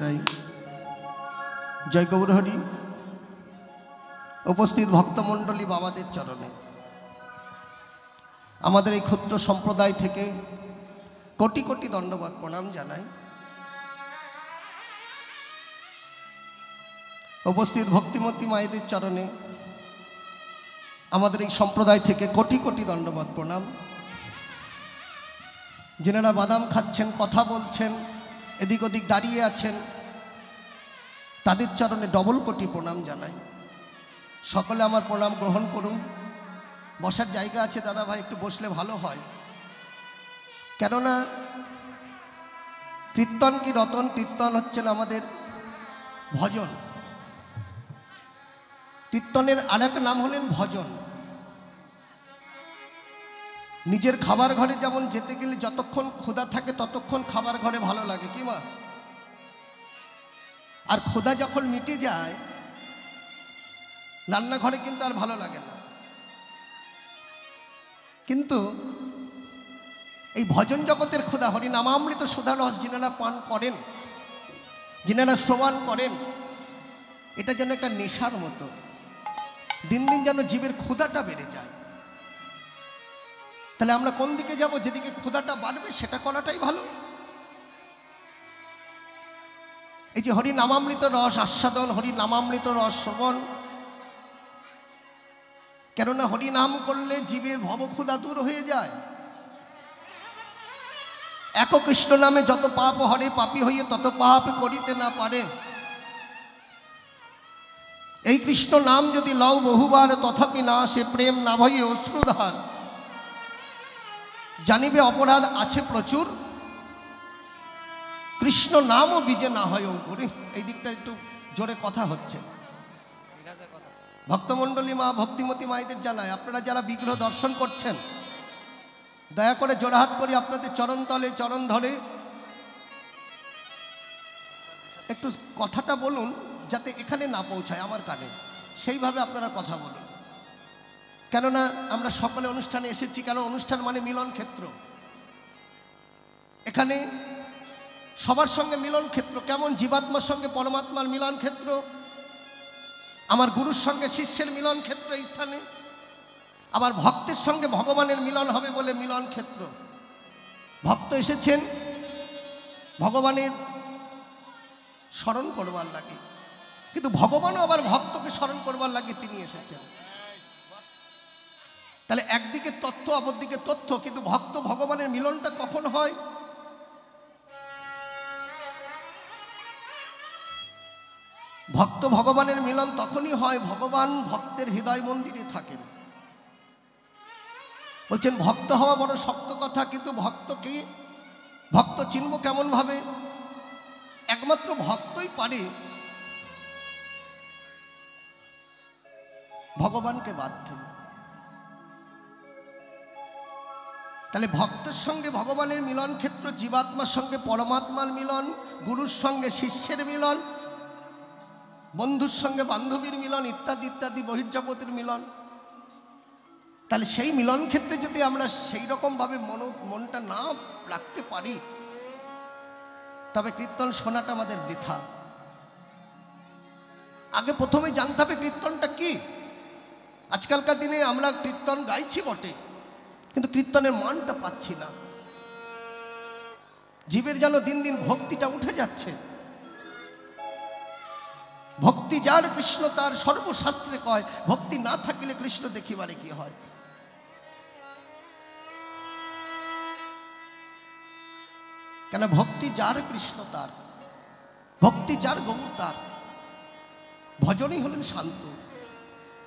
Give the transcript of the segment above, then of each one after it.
দেয়। জয় গৌরহরি। উপস্থিত ভক্তমণ্ডলী বাবাদের চরণে আমাদের এই ক্ষুদ্র সম্প্রদায় থেকে কোটি কোটি দণ্ডবত প্রণাম জানাই। উপস্থিত ভক্তিমতী মায়েদের চরণে আমাদের এই সম্প্রদায় থেকে কোটি কোটি দণ্ডবত প্রণাম। যেনারা বাদাম খাচ্ছেন, কথা বলছেন, এদিক ওদিক দাঁড়িয়ে আছেন, তাদের চরণে ডবল কোটি প্রণাম জানাই। সকলে আমার প্রণাম গ্রহণ করুন। বসার জায়গা আছে দাদা ভাই, একটু বসলে ভালো হয়। কেননা কীর্তন কি রতন, কীর্তন হচ্ছেন আমাদের ভজন। কীর্তনের আর এক নাম হলেন ভজন। নিজের খাবার ঘরে যেমন যেতে গেলে যতক্ষণ ক্ষুধা থাকে ততক্ষণ খাবার ঘরে ভালো লাগে, কি মা? আর ক্ষুধা যখন মিটে যায় রান্নাঘরে কিন্তু আর ভালো লাগে না। কিন্তু এই ভজন জগতের ক্ষুধা, হরি নামামৃত সুধা রস যিনারা পান করেন, যিনারা শ্রবণ করেন, এটা যেন একটা নেশার মতো। দিন দিন যেন জীবের ক্ষুধাটা বেড়ে যায়। তাহলে আমরা কোন দিকে যাব? যেদিকে ক্ষুধাটা বাড়বে সেটা করাটাই ভালো। এই যে হরি নামামৃত রস আস্বাদন, হরি নামামৃত রস শ্রবণ, কেননা হরি নাম করলে জীবের ভবক্ষুধা দূর হয়ে যায়। এক কৃষ্ণ নামে যত পাপ হরে, পাপী হইয়ে তত পাপ করিতে না পারে। এই কৃষ্ণ নাম যদি লও বহুবার তথাপি না সে প্রেম না ভয়ে অশ্রুধার। জানিবে অপরাধ আছে প্রচুর, কৃষ্ণ নামও বীজে না হয় অঙ্কুরে। এই দিকটা একটু জোরে কথা হচ্ছে। ভক্তমণ্ডলী মা ভক্তিমতী মায়েদের জানায়, আপনারা যারা বিগ্রহ দর্শন করছেন দয়া করে জোড়হাত করি আপনাদের চরণ তলে চরণ ধরে একটু কথাটা বলুন, যাতে এখানে না পৌঁছায় আমার কানে, সেইভাবে আপনারা কথা বলুন। কেননা আমরা সকলে অনুষ্ঠানে এসেছি, কেন অনুষ্ঠান মানে মিলন ক্ষেত্র। এখানে সবার সঙ্গে মিলন ক্ষেত্র। কেমন? জীবাত্মার সঙ্গে পরমাত্মার মিলন ক্ষেত্র, আমার গুরুর সঙ্গে শিষ্যের মিলন ক্ষেত্র এই স্থানে, আবার ভক্তের সঙ্গে ভগবানের মিলন হবে বলে মিলন ক্ষেত্র। ভক্ত এসেছেন ভগবানের স্মরণ করবার লাগে, কিন্তু ভগবানও আবার ভক্তকে স্মরণ করবার লাগে তিনি এসেছেন। তাহলে একদিকে তথ্য অপরদিকে তথ্য, কিন্তু ভক্ত ভগবানের মিলনটা কখন হয়? ভক্ত ভগবানের মিলন তখনই হয় ভগবান ভক্তের হৃদয় মন্দিরে থাকেন। বলছেন ভক্ত হওয়া বড় শক্ত কথা, কিন্তু ভক্ত চিনব কেমন ভাবে? একমাত্র ভক্তই পারে ভগবানকে বাঁধতে। তাহলে ভক্তের সঙ্গে ভগবানের মিলন ক্ষেত্র, জীবাত্মার সঙ্গে পরমাত্মার মিলন, গুরুর সঙ্গে শিষ্যের মিলন, বন্ধুর সঙ্গে বান্ধবীর মিলন, ইত্যাদি ইত্যাদি বহির্জগতের মিলন। তাহলে সেই মিলন ক্ষেত্রে যদি আমরা সেই রকমভাবে মনটা না রাখতে পারি, তবে কীর্তন শোনাটা আমাদের বৃথা। আগে প্রথমে জানতে হবে কীর্তনটা কি। আজকালকার দিনে আমরা কীর্তন গাইছি বটে, কিন্তু কীর্তনের মানটা পাচ্ছি না। জীবের যেন দিন দিন ভক্তিটা উঠে যাচ্ছে। ভক্তি যার কৃষ্ণ তার, সর্বশাস্ত্রে কয়। ভক্তি না থাকিলে কৃষ্ণ দেখিবারে কি হয়? কেন? ভক্তি যার কৃষ্ণ তার, ভক্তি যার গৌর তার, ভজনই হলেন শান্ত।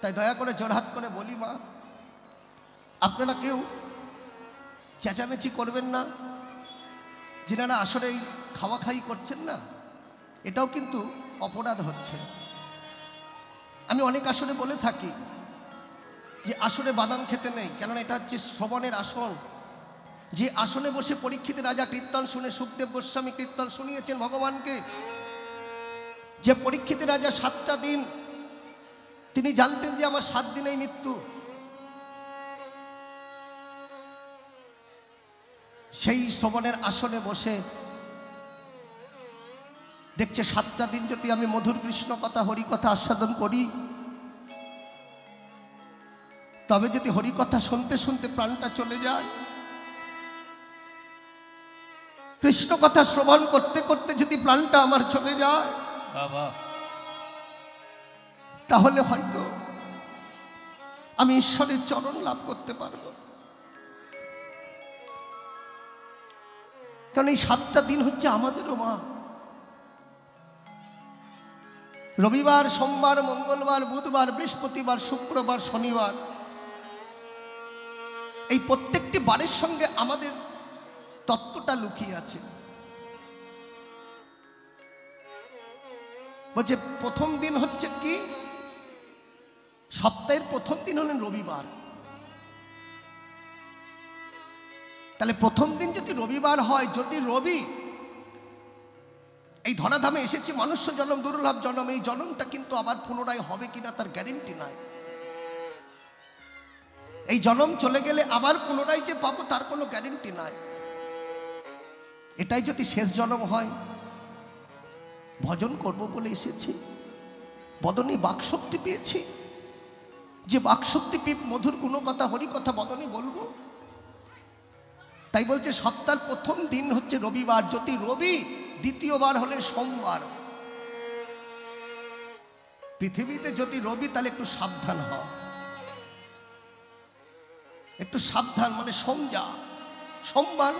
তাই দয়া করে জোড়হাত করে বলি মা, আপনারা কেউ চেঁচামেচি করবেন না। যিনারা আসলে এই খাওয়া খাই করছেন না, এটাও কিন্তু অপরাধ হচ্ছে। আমি অনেক আসরে বলে থাকি যে আসরে বাদাম খেতে নেই, কেননা এটা হচ্ছে শ্রবণের আসন। যে আসনে বসে পরীক্ষিত রাজা কীর্তন শুনে, সুখদেব গোস্বামী কীর্তন শুনিয়েছেন ভগবানকে, যে পরীক্ষিত রাজা 7টা দিন তিনি জানতেন যে আমার 7 দিনেই মৃত্যু, সেই শ্রবণের আসনে বসে দেখছে 7টা দিন যদি আমি মধুর কৃষ্ণ কথা হরি কথা আস্বাদন করি, তবে যদি হরি কথা শুনতে শুনতে প্রাণটা চলে যায়, কৃষ্ণ কথা শ্রবণ করতে করতে যদি প্রাণটা আমার চলে যায়, তাহলে হয়তো আমি ঈশ্বরের চরণ লাভ করতে পারবো। কারণ এই 7টা দিন হচ্ছে আমাদেরও মা। রবিবার, সোমবার, মঙ্গলবার, বুধবার, বৃহস্পতিবার, শুক্রবার, শনিবার, এই প্রত্যেকটি বারের সঙ্গে আমাদের তত্ত্বটা লুকিয়ে আছে। বলছে প্রথম দিন হচ্ছে কি, সপ্তাহের প্রথম দিন হলেন রবিবার। তাহলে প্রথম দিন যদি রবিবার হয়, যদি রবি এই ধরাধামে এসেছি, মনুষ্য জন্ম দুর্লভ জন্ম, এই জন্মটা কিন্তু আবার পুনরায় হবে কিনা তার গ্যারেন্টি নাই। এই জন্ম চলে গেলে আবার পুনরায় যে পাবো তার কোনো গ্যারেন্টি নাই। এটাই যদি শেষ জন্ম হয়, ভজন করব বলে এসেছি, বদনে বাকশক্তি পেয়েছি, যে বাকশক্তি পেয়ে মধুর গুণ কথা হরি কথা বদনে বলবো। তাই বলছে সপ্তাহের প্রথম দিন হচ্ছে রবিবার, যদি রবি, দ্বিতীয়বার হলে সোমবার। পৃথিবীতে যদি রবি, তাহলে একটু সাবধান হ, একটু সাবধান, মানে সোমবার,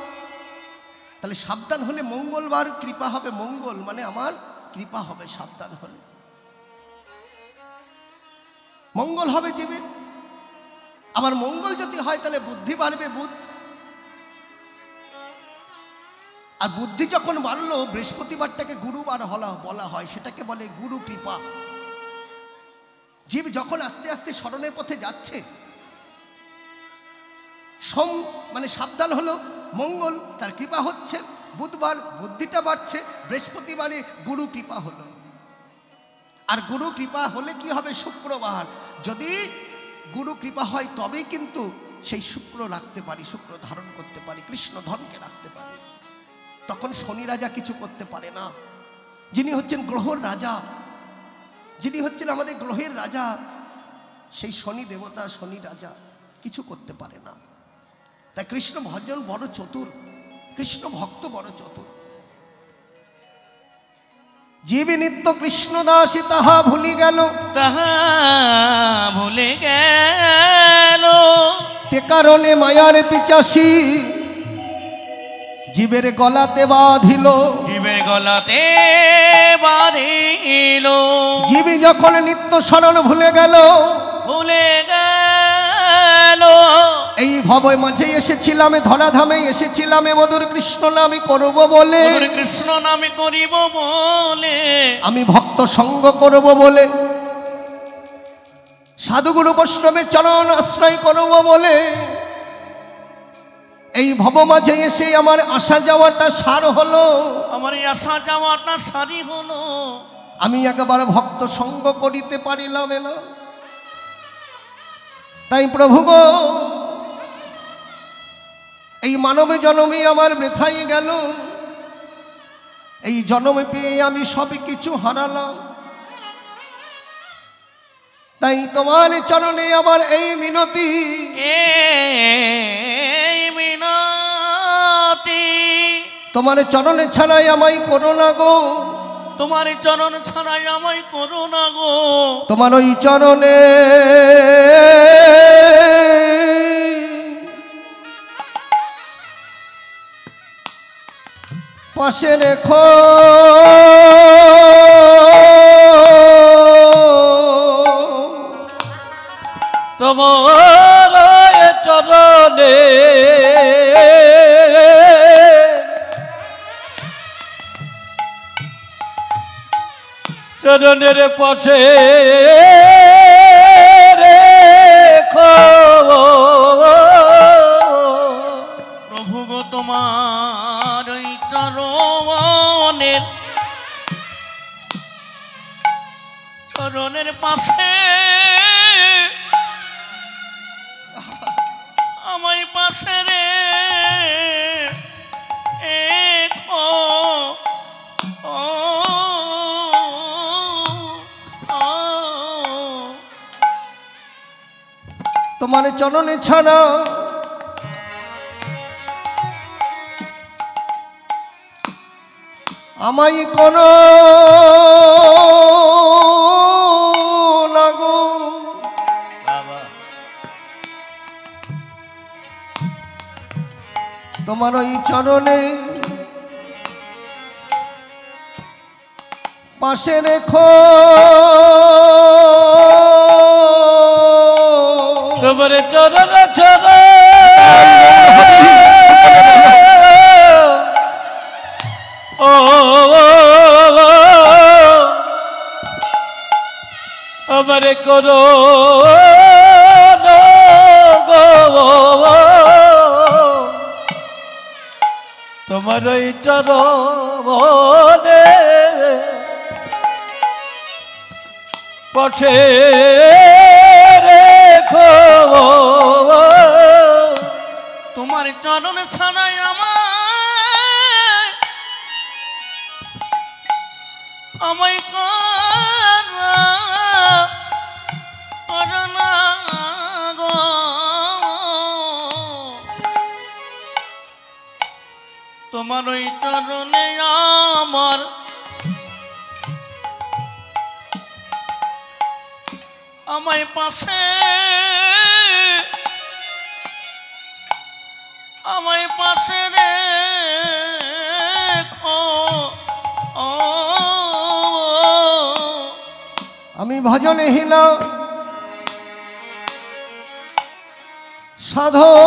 তাহলে সাবধান হলে মঙ্গলবার কৃপা হবে, মঙ্গল মানে আমার কৃপা হবে সাবধান হলে, মঙ্গল হবে জীবের। আবার মঙ্গল যদি হয় তাহলে বুদ্ধি বাড়বে, আর বুদ্ধি যখন বাড়লো, বৃহস্পতিবারটাকে গুরুবার বলা হয়, সেটাকে বলে গুরু কৃপা। জীব যখন আস্তে আস্তে স্মরণের পথে যাচ্ছে, সোম মানে সাবধান হলো, মঙ্গল তার কৃপা হচ্ছে, বুধবার বুদ্ধিটা বাড়ছে, বৃহস্পতিবারে গুরু কৃপা হলো। আর গুরু কৃপা হলে কি হবে, শুক্রবার যদি গুরু কৃপা হয় তবেই কিন্তু সেই শুক্র রাখতে পারি, শুক্র ধারণ করতে পারি, কৃষ্ণ ধনকে রাখতে পারি। তখন শনি রাজা কিছু করতে পারে না। যিনি হচ্ছেন গ্রহর রাজা, যিনি হচ্ছেন আমাদের গ্রহের রাজা, সেই শনি দেবতা, শনি রাজা কিছু করতে পারে না। তাই কৃষ্ণ ভজন বড় চতুর, কৃষ্ণ ভক্ত বড় চতুর। জীবে নিত্য কৃষ্ণ দাসী তাহা ভুলি গেল, তে কারণে মায়ার পিচাসী জীবের গলাতে বাঁধিল, জীবে যখন নিত্য স্মরণ ভুলে গেল, এই ভবে মাঝে এসেছিলাম, ধরাধামে এসেছিলাম, মধুর কৃষ্ণ নামে করব বলে, কৃষ্ণ নামে করিব বলে, আমি ভক্ত সঙ্গ করব বলে, সাধুগুরু বৈষ্ণবের চরণ আশ্রয় করব বলে, এই ভব মাঝে এসে আমার আসা যাওয়াটা সার হলো, আমার এই আসা যাওয়াটা সারি হলো। আমি একবার ভক্ত সঙ্গ করিতে পারিলাম না। তাই প্রভু গো, এই মানবে জন্মে আমার বৃথাই গেল, এই জন্মে পেয়ে আমি সব কিছু হারালাম। তাই তোমার চরণে আমার এই মিনতি, তোমার চরণে ছাড়াই আমায় করো না গো, তোমার চরণ ছাড়াই আমায় করো না গো, তোমার ওই চরণে পাশে রেখো, তোমার চরণে চরণের পাশে রেখো প্রভু গো, তোমার ওই চরণের পাশে আমায় পাশে রেখো। তোমার চরণে ছাড়া আমায় করো না গো। তোমার ওই চরণে পাশে রেখো তোমার চরণ ছড়া ও আমার করো তোমার ওই চরণে পাশে রেখো তোমার চরণ ছাড়াই আমায় করোনা গো। তোমার ওই চরণে আমার আমায় পাশে রেখো। আমি ভজনে হীনা সাধনহীনা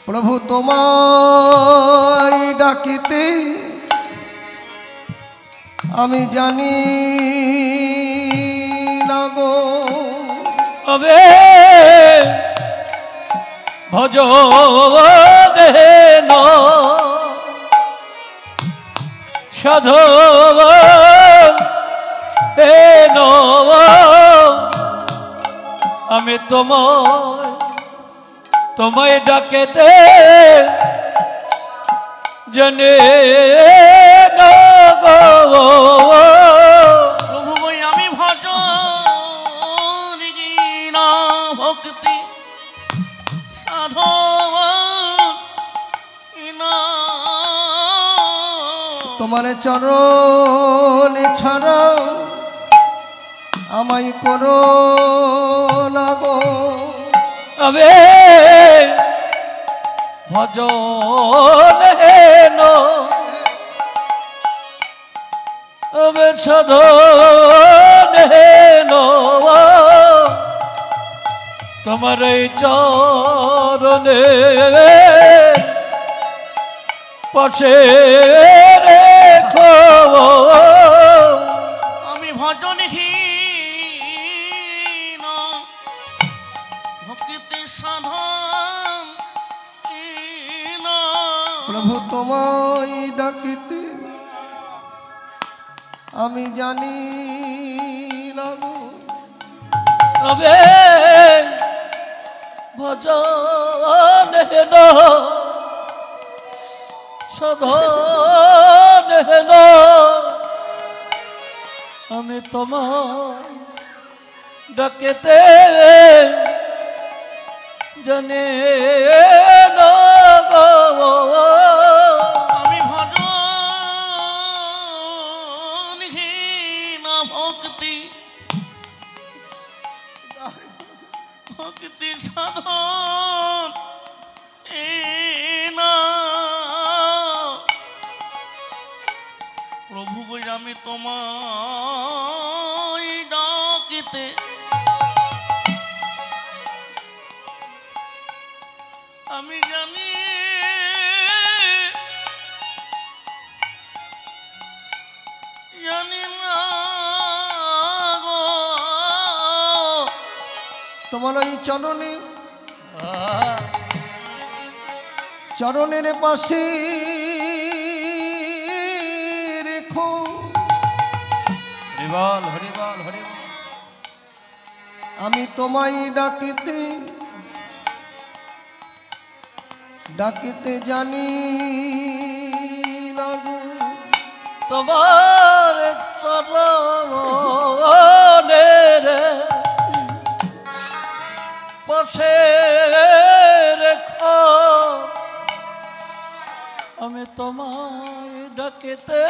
প্রভু তোমায় ডাকিতে আমি জানি না গো। অবে ভজনে ন সাধন হেন আমি তোমায় ডাকেতে জনে না গো। প্রভু আমি ভজন না ভক্তি সাধন তোমার চরণ ছাড়া আমায় করো না গো। আবে ভজন হেন আবে সাধন হেন তোমার এই চরণে পাশে রেখো। আমি ভজনহীন ভক্তি সাধন প্রভু তোমায় ডাকিতে আমি জানি না গো। তবে ভজন হেন সাধন হেন আমি তোমায় ডাকেতে জানে না গো। আমি ভজনহীন ভক্তি সাধন প্রভু গো আমি তোমায় ডাকিতে আমি জানি না গো। তোমার ওই চরণের পাশে রেখো। হরিবল হরিবল হরিবল আমি তোমায় ডাকিতে জানি না গো। তোমার চরণের পাশে রেখো আমি তোমায় ডাকিতে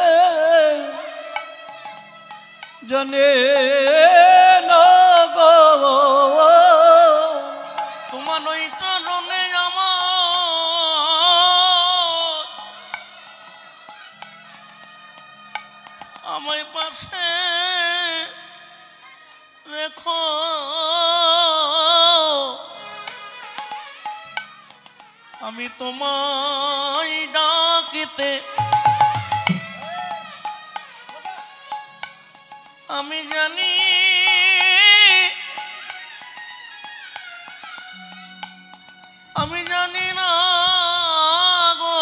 জানে না গো তোমার ওই চরণে আমায় পাশে রেখো আমি তোমায় ডাকিতে আমি জানি না গো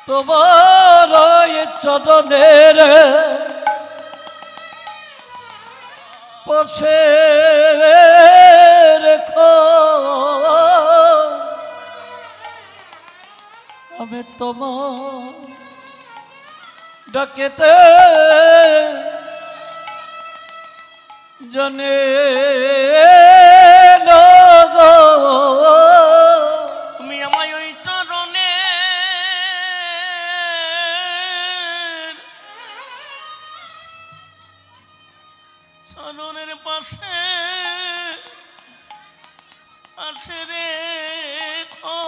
তোমার চরণের পাশে রেখো আমি তোমার ডাকেতে জানে না গো তুমি আমায় ওই চরণের পাশে আসে রেখো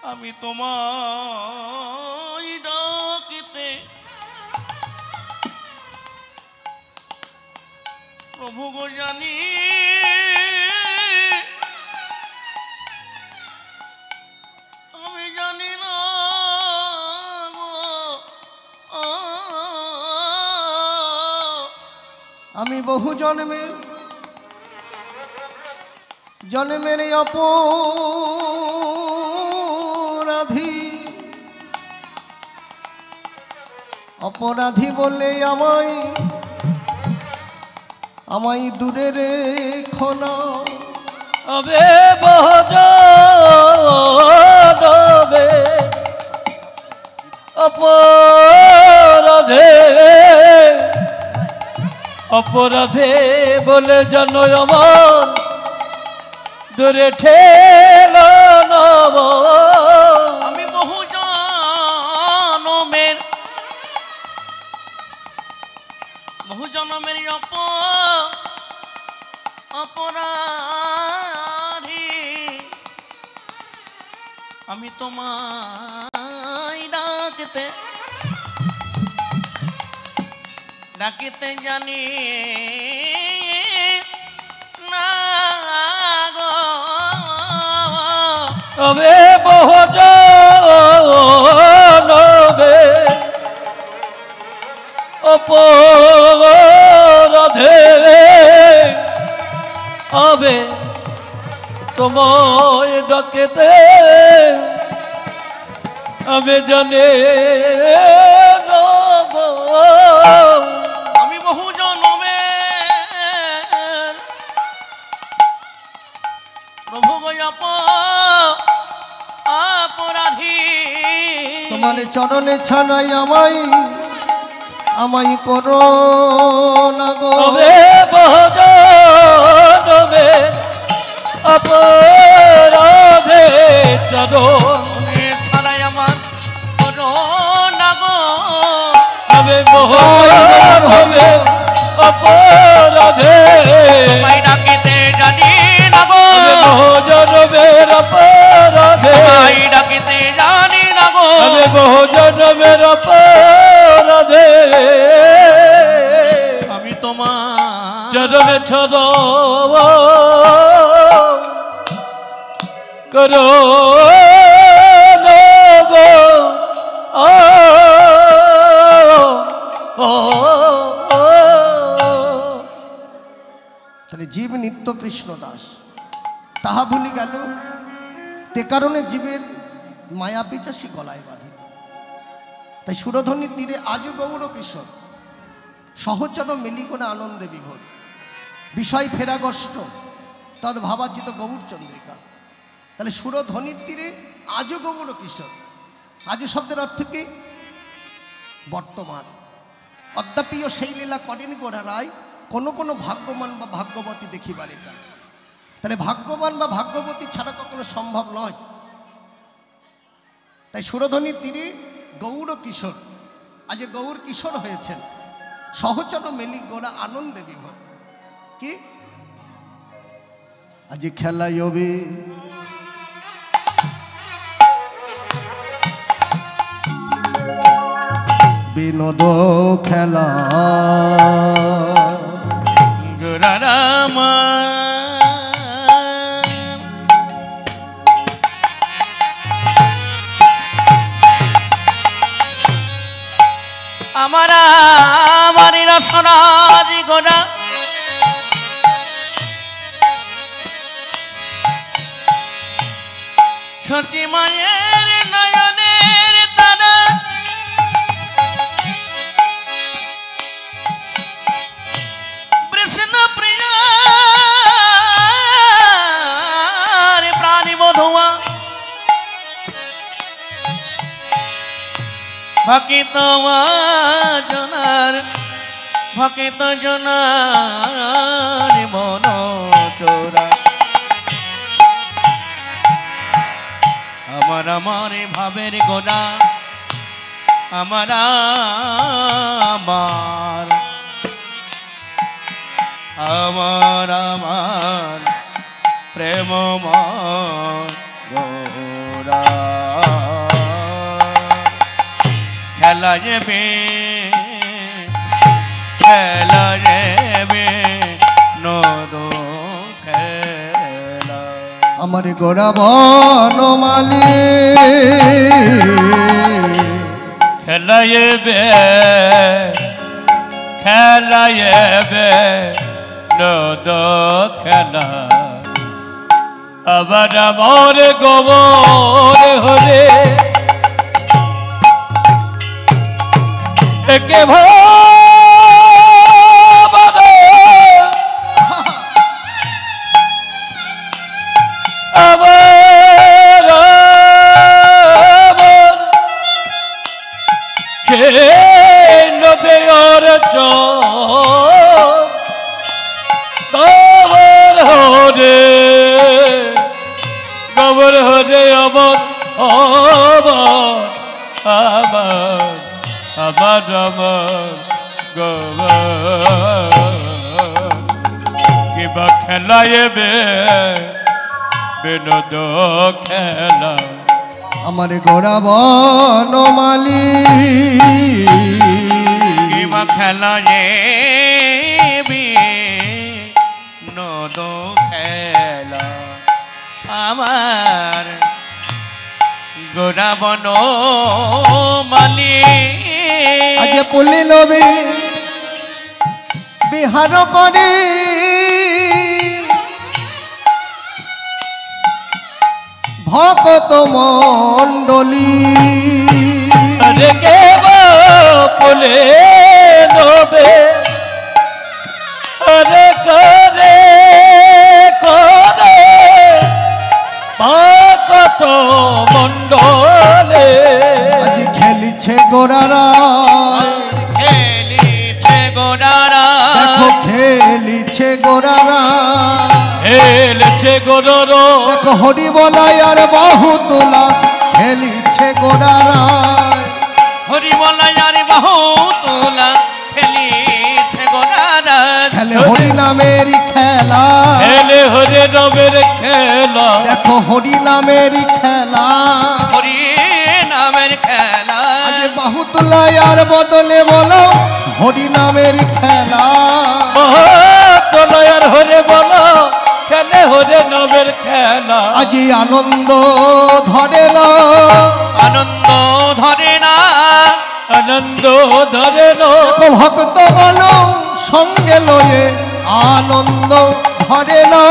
আমি তোমায় ডাকিতে প্রভু গো জানি আমি জানি না গো আমি বহু জন্মের অপরাধী বলে আমায় দূরে রেখো না আবে বহজনবে অপরাধে বলে জানো আমার দূরে ঠেলো নব আমি বহু জনমের অপরাধী আমি তোমায় ডাকিতে জানি না গো তবে বহুজনবে অপরাধে আবে তোমায় ডাকিতে আমি জানি না গো আমি বহু জনমের প্রভু অপরাধী তোমার চরণে ছাড়াই আমায় করো না গো বহুজনবে অপরাধে চরণে ছাড়াই আমার করো না গো তবে বহুজনবে অপরাধে তোমায় ডাকিতে জানি না গো বহুজনবের অপরাধে তোমায় ডাকিতে জানি না গো তবে বহুজনবের অপরাধে আমি তোমার চরণে ছড়ো করো না গো তাহলে জীব নিত্য কৃষ্ণ দাস তাহা ভুলি গেল তে কারণে জীবের মায়া পিচাসী গলায় বাঁধে তাই সুরধ্বনির তীরে আজও গৌর কিশোর সহচর মিলি করে আনন্দে বিভোর বিষয় ফেরাগষ্ট তদ ভাবাচিত গৌর চন্দ্রিকা তাহলে সুরধ্বনির তীরে আজও গৌর কিশোর আজও শব্দের অর্থ কি? বর্তমান। অদ্যাপিও সেই লীলা করেন গোরা রায়, কোনো কোনো ভাগ্যবান বা ভাগ্যবতী দেখিবারে পায়। তাহলে ভাগ্যবান বা ভাগ্যবতী ছাড়া কখনো সম্ভব নয়। তাই সুরধ্বনি তিনি গৌর কিশোর, আজ গৌর কিশোর হয়েছেন, সহচর মেলি গোরা আনন্দে বিভোর। কি আজ খেলায় হবে বিনোদ খেলা গোরারামা আমারা আমারি রসনাজি গোরা সচি মায়ের নয়নের তারা কৃষ্ণ প্রিয় প্রাণী বধুয়া ভকিত জনার মন চোরা আমার আমার ভাবের গোনা আমার আমার আমার আমার প্রেমময় গোরা খেলা যাবে খেলা যাবে নদ খেলা আমার গোরা বনমালী খেলা যাবে খেলা যাবে নদ খেলা আবার আমার গোবর হরে একে ভাবনা আমার কে নদীর গোবর হরে আমার আমার আমার আমার গোবর কিবা খেলাইবে বিনোদ খেলা আমার গোরা বনমালী কিবা খেলাইবে বিনোদ খেলা আমার গোরা বনমালী আজ পুলি নবী বিহার করে ভকত মণ্ডলী রে কেব পুলে নবে রে করে করে ভকত মণ্ডলে আজ খেলিছে গোরারা খেলিছে গোরারা দেখো খেলিছে গোরারা খেলিছে গোরারা দেখো হরি বলাই আর বাহু তোলা খেলিছে গোরারা হরি বলাই আর বাহু তোলা খেলিছে গোরারা খেলে হরি নামেরই খেলা খেলে হরি নামের খেলা দেখো হরি নামেরই খেলা হরি নামের খেলা আজ বাহু তোলাই আর বদলে বলো হরি নামেরই খেলা তোলার হরে বলো খেলে হরে নামের খেলা আজি আনন্দ ধরে না আনন্দ ধরে না আনন্দ ধরে না দেখো ভক্ত বলো সঙ্গে লয়ে আনন্দ ধরে না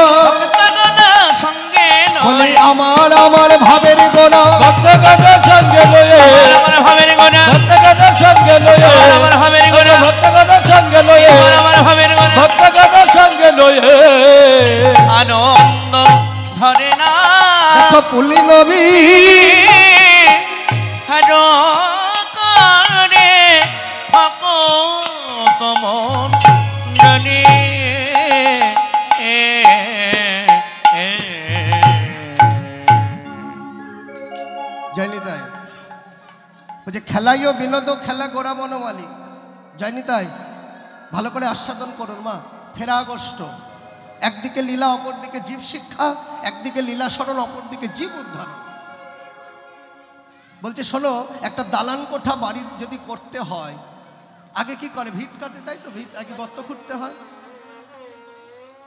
সঙ্গে বলে আমার আমার ভাবের গোনা ভক্তগণের সঙ্গে লয়ে আমার ভাবের গোনা ভক্তগণের সঙ্গে লয়ে আমার ভাবের গোনা ভক্তগণের সঙ্গে লয়ে আমার ভাবের গোনা ভক্তগণের সঙ্গে লয়ে আনন্দ ধরে না দেখো পুলি নবী হর যে খেলাইও বিনোদ খেলা গোড়া বনমালী যায়নি তাই ভালো করে আস্বাদন করুন মা। ফেরা আগস্ট, একদিকে লীলা অপরদিকে জীব শিক্ষা, একদিকে লীলা সরল অপরদিকে জীব উদ্ধারণ। বলছে শোনো, একটা দালান কোঠা বাড়ি যদি করতে হয় আগে কি করে? ভিট কাটে, তাই তো? ভিট আগে গর্ত খুঁড়তে হয়।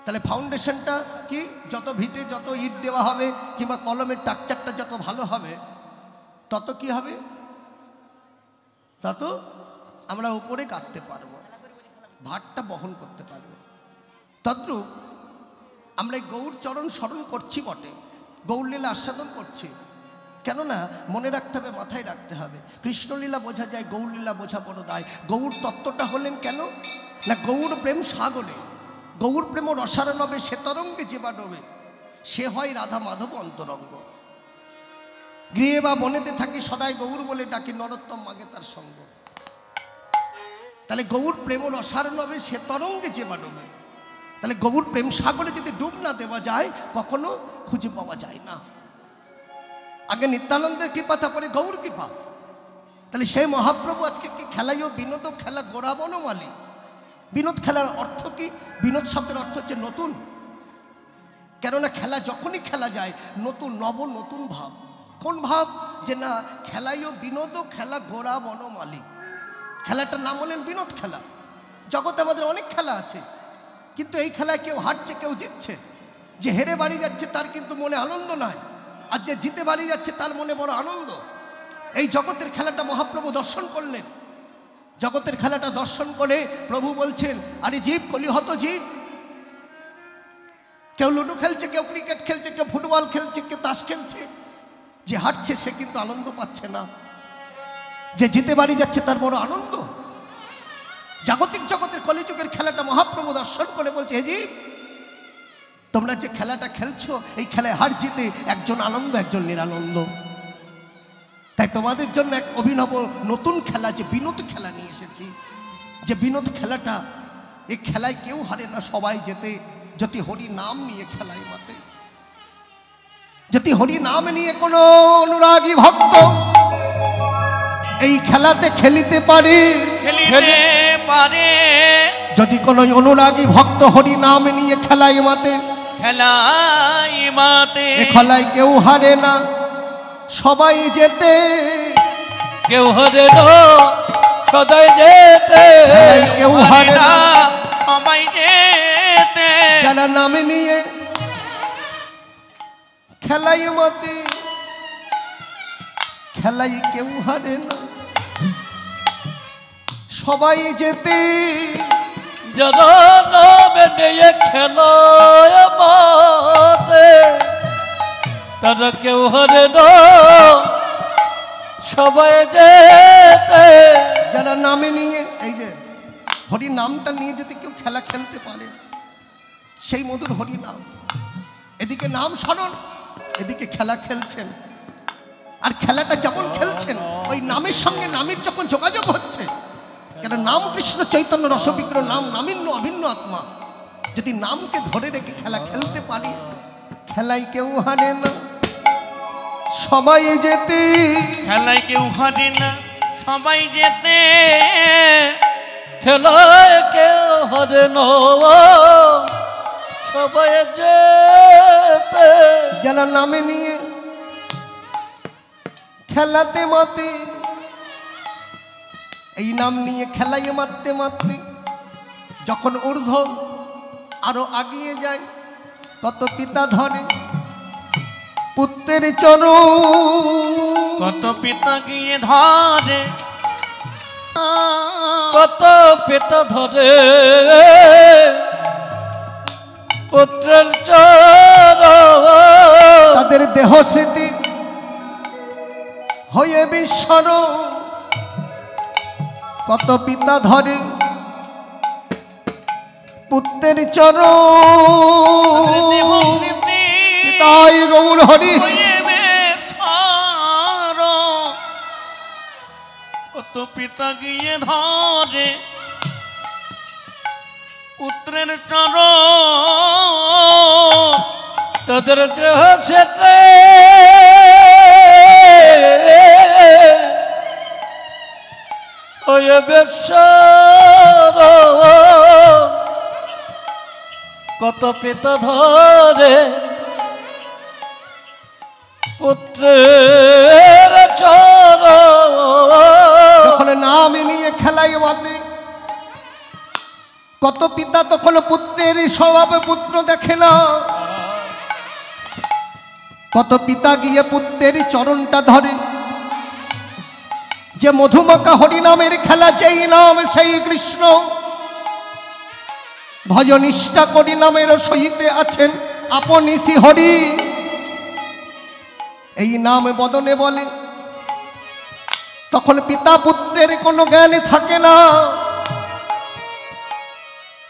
তাহলে ফাউন্ডেশনটা কি, যত ভিটে যত ইট দেওয়া হবে কিংবা কলমের টাকচারটা যত ভালো হবে তত কি হবে, তত আমরা উপরে কাটতে পারবো, ভারটা বহন করতে পারবো। তদ্রূপ আমরা এই গৌর চরণ স্মরণ করছি বটে, গৌরলীলা আস্বাদন করছি, কেননা মনে রাখতে হবে, মাথায় রাখতে হবে, কৃষ্ণলীলা বোঝা যায়, গৌরলীলা বোঝা বড় দায়। গৌর তত্ত্বটা হলেন কেন না, গৌর প্রেম সাগরে, গৌর প্রেম রসার নবে, সে তরঙ্গে যেবা ডোবে, সে হয় রাধা মাধব অন্তরঙ্গ। গৃহে বা বনেতে থাকি সদাই গৌর বলে ডাকি, নরোত্তম মাগে তার সঙ্গ। তাহলে গৌর প্রেম রসার নবে, সে তরঙ্গে যেবা ডোবে। তাহলে গৌর প্রেম সাগরে যদি ডুব না দেওয়া যায় কখনো খুঁজে পাওয়া যায় না। আগে নিত্যানন্দের কৃপা, তারপরে গৌর কৃপা। তাহলে সেই মহাপ্রভু আজকে কি খেলাইও বিনোদ খেলা গোড়া বনমালী। বিনোদ খেলার অর্থ কি? বিনোদ শব্দের অর্থ হচ্ছে নতুন। কেননা খেলা যখনই খেলা যায় নতুন, নব নতুন ভাব। কোন ভাব? যে না, খেলাইও বিনোদ খেলা গোড়া বনমালী। খেলাটার নাম হলেন বিনোদ খেলা। জগতে আমাদের অনেক খেলা আছে, কিন্তু এই খেলায় কেউ হারছে, কেউ জিতছে। যে হেরে বাড়ি যাচ্ছে তার কিন্তু মনে আনন্দ নাই, আর যে জিতে বাড়ি যাচ্ছে তার মনে বড় আনন্দ। এই জগতের খেলাটা মহাপ্রভু দর্শন করলেন। জগতের খেলাটা দর্শন করে প্রভু বলছেন, আরে জীব কলিহত জীব, কেউ লুডো খেলছে, কেউ ক্রিকেট খেলছে, কেউ ফুটবল খেলছে, কেউ তাস খেলছে। যে হারছে সে কিন্তু আনন্দ পাচ্ছে না, যে জিতে বাড়ি যাচ্ছে তার বড় আনন্দ। জাগতিক জগতের কলিযুগের খেলাটা মহাপ্রভু দর্শন করে বলছে, হে জীব, তোমরা যে খেলাটা খেলছো এই খেলায় হার জিতে একজন আনন্দ, একজন নিরানন্দ। তাই তোমাদের জন্য এক অভিনব নতুন খেলা, যে বিনোদ খেলা নিয়ে এসেছি। যে বিনোদ খেলাটা, এই খেলায় কেউ হারে না, সবাই যেতে, যদি হরি নাম নিয়ে খেলায় মাতে। যদি হরি নাম নিয়ে কোনো অনুরাগী ভক্ত এই খেলাতে খেলিতে পারে, যদি কোনো অনুরাগী ভক্ত হরি নাম নিয়ে খেলায় মাতে, এ খেলায় কেউ হারে না, সবাই যেতে, কেউ হারে না, সদাই যেতে, কেউ হারে না, সবাই যেতে, যারা নাম নিয়ে খেলাই মতে, খেলাই কেউ হারে না, সবাই যেতে, যারা নাম নিয়ে খেলায় মতে, তারা কেউ হারে না, সবাই যেতে, যারা নামে নিয়ে, এই যে হরি নামটা নিয়ে যদি কেউ খেলা খেলতে পারে, সেই মধুর হরি নাম, এদিকে নাম স্মরণ, এদিকে খেলা খেলছেন। আর খেলাটা যেমন খেলছেন ওই নামের সঙ্গে নামের যখন যোগাযোগ হচ্ছে, কেন নাম কৃষ্ণ চৈতন্য রসবিগ্রহ, নাম নামিন্য অভিন্ন আত্মা। যদি নামকে ধরে রেখে খেলা খেলতে পারি, খেলাই কেউ হারে না, সবাই যেতে, খেলায় কেউ হারে না, সবাই যেতে, খেলায় কেউ হারে না, সবাই যেতে, যারা নামে নিয়ে খেলাতে মাতে, এই নাম নিয়ে খেলাইয়ে মারতে মারতে যখন ঊর্ধ্ব আরো আগিয়ে যায়, কত পিতা ধরে পুত্রের চরণ, কত পিতা গিয়ে ধরে, কত পিতা ধরে পুত্রের চরণ, তাদের দেহ স্মৃতি হয়ে বিস্মর, কত পিতা ধরে পুত্রের চরণ, তাই গৌর হরি, কত পিতা গিয়ে ধরে পুত্রের চরণ, তাদের দেহ সেটে এ বেশ্বর কত পিতা ধরে পুত্রের চরণ যখন নাম নিয়ে খেলাই বাদে কত পিতা তখন পুত্রের স্বভাবে পুত্র দেখে না। কত পিতা গিয়ে পুত্রের চরণটা ধরে। যে মধুমাকা হরিনামের খেলা, যেই নাম সেই কৃষ্ণ, ভজনিষ্ঠা করি নামের সহিতে আছেন আপনি শ্রী হরি। এই নাম বদনে বলে তখন পিতা পুত্রের কোনো জ্ঞান থাকে না।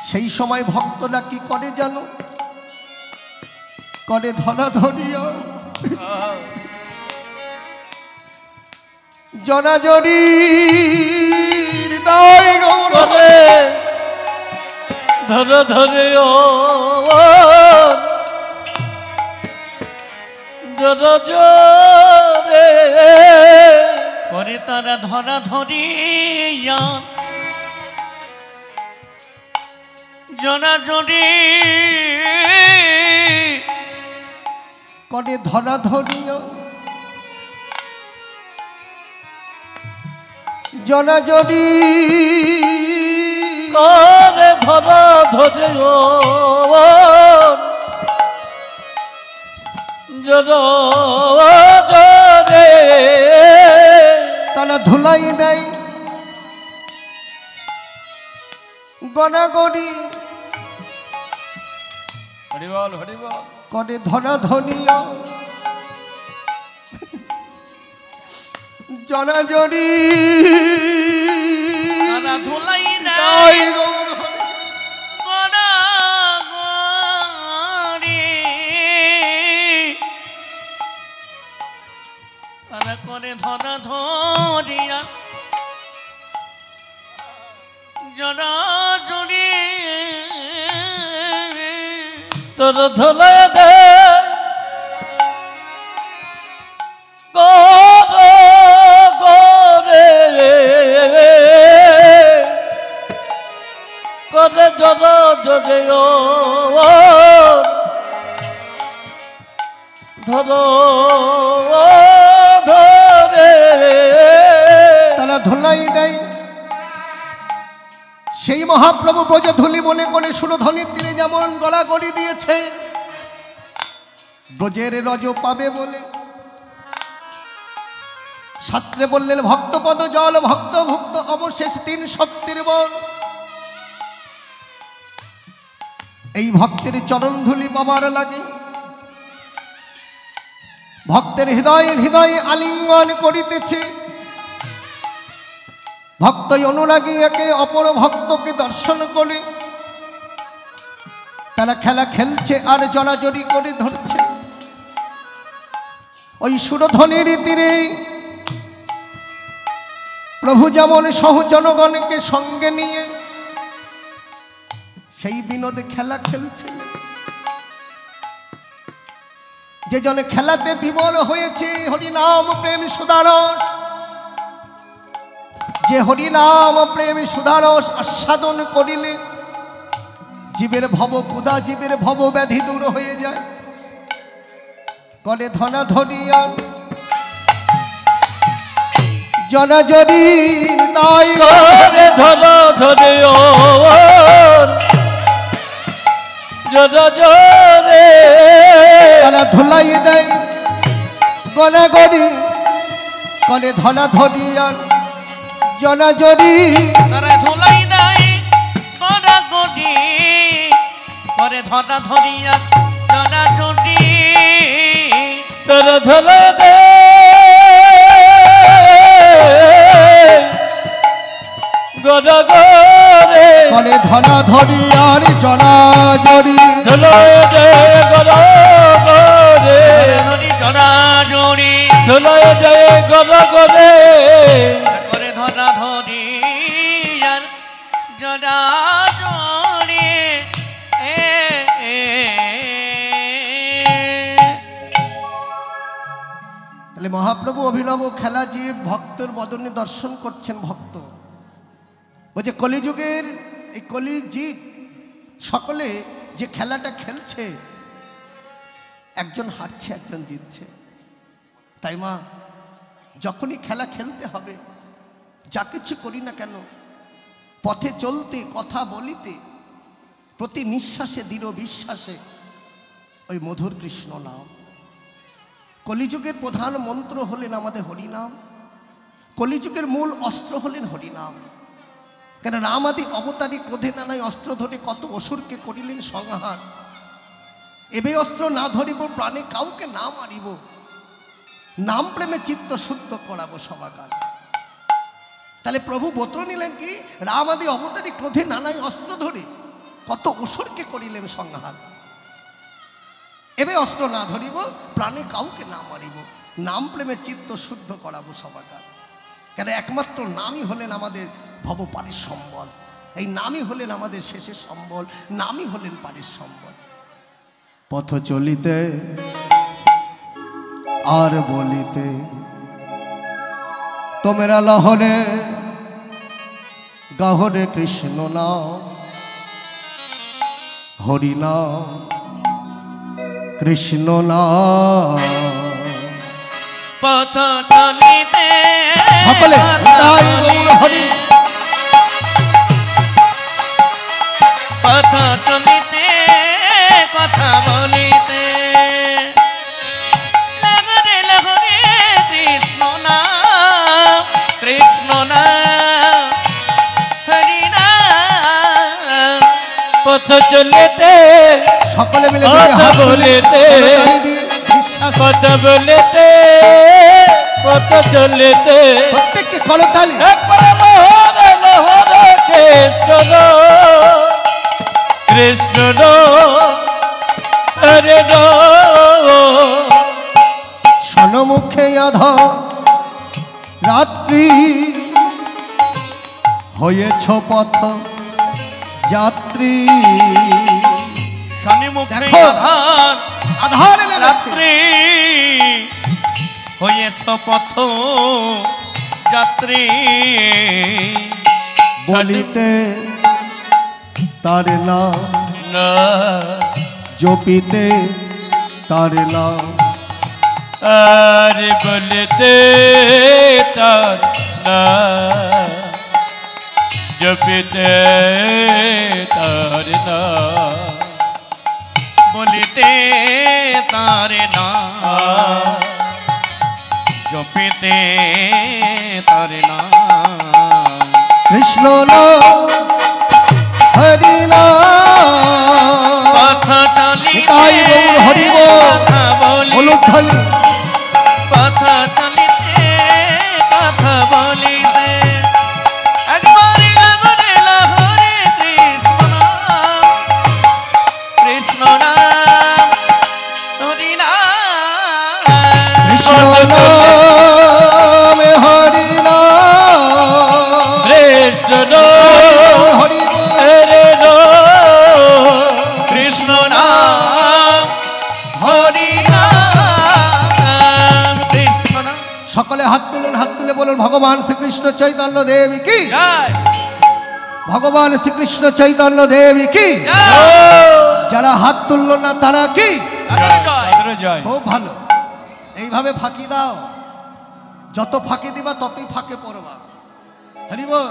সেই সময় ভক্তরা কি করে জানো? করে ধরা ধরিয়া জনাজরি ধরে ধরে জরে করে তারা ধরা ধরিয়া জনাজরি করে ধরা ধরিয়া জনাজরি করে ধরা ধরে জরে তারা ধুলাই দেয় গনাগরি হরিবল হরিবল করে ধরা ধরিয়া জনাজরি তারা ধুলাই দেয় তারা করে ধরা ধরিয়া জনাজরি তোর ধলে দে করে জর জরে ধর ধরে তারা ধুলাই দেয়। সেই মহাপ্রভু ব্রজধূলি মনে করে সুরধ্বনির তীরে যেমন গড়াগড়ি দিয়েছে, ব্রজের রজ পাবে বলে শাস্ত্রে বললেন ভক্তপদ জল ভক্ত ভুক্ত অবশেষ তিন শক্তির বল। এই ভক্তের চরণ ধুলি পাবার লাগে ভক্তের হৃদয়ে হৃদয়ে আলিঙ্গন করিতেছে। ভক্ত অনুরাগী একে অপর ভক্তকে দর্শন করে তারা খেলা খেলছে আর জড়াজড়ি করে ধরছে। ওই সুরধ্বনির তীরে প্রভু যেমন সহ জনগণকে সঙ্গে নিয়ে সেই বিনোদে খেলা খেলছে। যে জনে খেলাতে বিমল হয়েছে হরিনাম প্রেম সুদারস, যে হরিনাম প্রেম সুদারস আস্বাদন করিলে জীবের ভব ক্ষুধা জীবের ভব ব্যাধি দূর হয়ে যায়। করে ধনা ধরিয়া জনাজরি তাই ধরা ধরে জরে তারা ধুলাই দেয় গনাগরি করে ধনা ধরিয়া জনাজরি তারা ধুলাই দেয় গড়াগড়ি করে ধরা ধরিয়া জনাজরি তোর ধরে দে গড় গরে করে ধনা ধরিয়ার জনাজরি ধুলোয় দে গড় গরে জনাজরি ধুলোয় দে গড় গরে করে ধরা ধরিয়ার জনাজরি তাহলে মহাপ্রভু অভিনব খেলা যে ভক্তের বদনে দর্শন করছেন ভক্ত ওই যে কলিযুগের এই কলির জীব সকলে যে খেলাটা খেলছে, একজন হারছে একজন জিতছে। তাই মা, যখনই খেলা খেলতে হবে, যা কিছু করি না কেন, পথে চলতে, কথা বলিতে, প্রতি নিঃশ্বাসে দৃঢ় বিশ্বাসে ওই মধুর কৃষ্ণ নাম। কলিযুগের প্রধান মন্ত্র হলেন আমাদের হরিনাম, কলিযুগের মূল অস্ত্র হলেন হরিনাম। কেন রামাদি অবতারী ক্রোধে নানায় অস্ত্র ধরে কত অসুরকে করিলেন সংহার। এবে অস্ত্র না ধরিব, প্রাণে কাউকে না মারিব, নাম প্রেমে চিত্ত শুদ্ধ করাবো সবাকার। তাহলে প্রভু ব্রত নিলেন কি, রামাদি অবতারী ক্রোধে নানায় অস্ত্র ধরে কত অসুরকে করিলেন সংহার। এবে অস্ত্র না ধরিব, প্রাণে কাউকে না মারিব, নাম প্রেমে চিত্ত শুদ্ধ করাবো সবাকার। কেন একমাত্র নামই হলেন আমাদের ভবপারির সম্বল, এই নামই হলেন আমাদের শেষের সম্বল, নামই হলেন পারির সম্বল। পথ চলিতে আর বলিতে তোমরা লহরে গাহরে কৃষ্ণ নাম, হরি নাম কৃষ্ণ নাম। পথ চলিতে সকলে তাই গৌর হরি। পথ চলিতে কথা বলিতে লাগরে লাগরে কৃষ্ণ নাম, কৃষ্ণ নাম, হরি নাম। পথ চলিতে সকলে মিলে কথা বলিতে, কথা বলিতে, পথ চলিতে প্রত্যেককে করতালি। একবারে লহরে লহরে কৃষ্ণ নাম, কৃষ্ণ নাম, হরে নাম। সনমুখে আধা রাত্রি হয়েছ পথ যাত্রী। শনিমুখে দেখো, আধার আধার রাত্রি রাত্রি হয়েছ পথ যাত্রী। বলিতে তার নাম, না জপিতে তার নাম, আর বলতে তার নাম, জপিতে তার নাম, বলিতে তারে নাম, জপিতে তারে নাম। কৃষ্ণ নাম হরি নাম। পথ চলিতে তাই গৌর হরি বল। কথা বলিতে, হলুধ্বনি পথ চলিতে কথা বলিতে একবারে লাগরে লাগরে কৃষ্ণ নাম, কৃষ্ণ নাম, হরি নাম। কৃষ্ণ নাম হরি নাম। কৃষ্ণ নাম, হরি বল। হরে নাম, কৃষ্ণ নাম, হরি নাম, কৃষ্ণ নাম। সকলে হাত তুলুন, হাত তুলে বলুন ভগবান শ্রীকৃষ্ণ চৈতন্য দেবী কি, জয় ভগবান শ্রীকৃষ্ণ চৈতন্য দেবী কি। যারা হাত তুলল না তারা কি, জয়। তাদের জয়। খুব ভালো। এইভাবে ফাঁকি দাও, যত ফাঁকি দিবা ততই ফাঁকে পড়বা। হরি বল।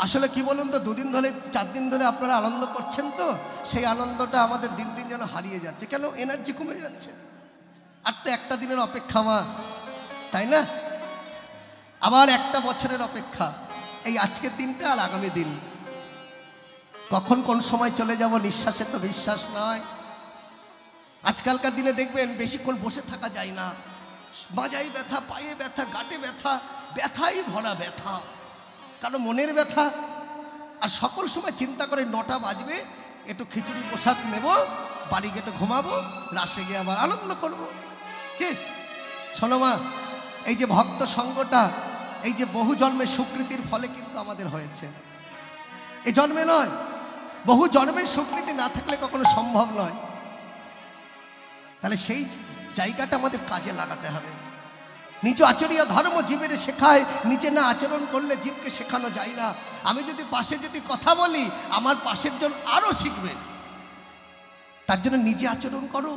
আসলে কি বলুন তো, দুদিন ধরে 4 দিন ধরে আপনারা আনন্দ করছেন, তো সেই আনন্দটা আমাদের দিন দিন যেন হারিয়ে যাচ্ছে। কেন? এনার্জি কমে যাচ্ছে। আর তো একটা দিনের অপেক্ষা মা, তাই না? আবার একটা বছরের অপেক্ষা, এই আজকের দিনটা আর আগামী দিন। কখন কোন সময় চলে যাব নিঃশ্বাসে তো বিশ্বাস নয়। আজকালকার দিনে দেখবেন বেশিক্ষণ বসে থাকা যায় না, বাজাই ব্যথা, পায়ে ব্যথা, গাঁটে ব্যথা, ব্যথাই ভরা ব্যথা, কারণ মনের ব্যথা। আর সকল সময় চিন্তা করে 9টা বাজবে, একটু খিচুড়ি প্রসাদ নেব, বাড়ি গিয়ে একটু ঘুমাবো, রাসে গিয়ে আবার আনন্দ করবো। কি শোনো মা, এই যে ভক্ত সঙ্গটা, এই যে বহু জন্মের স্বীকৃতির ফলে কিন্তু আমাদের হয়েছে, এই জন্মে নয়। বহু জন্মের স্বীকৃতি না থাকলে কখনো সম্ভব নয়। তাহলে সেই জায়গাটা আমাদের কাজে লাগাতে হবে। নিজ আচরীয় ধর্ম জীবের শেখায়, নিজে না আচরণ করলে জীবকে শেখানো যায় না। আমি যদি পাশে যদি কথা বলি, আমার পাশের জন আরও শিখবে। তার জন্য নিজে আচরণ করো,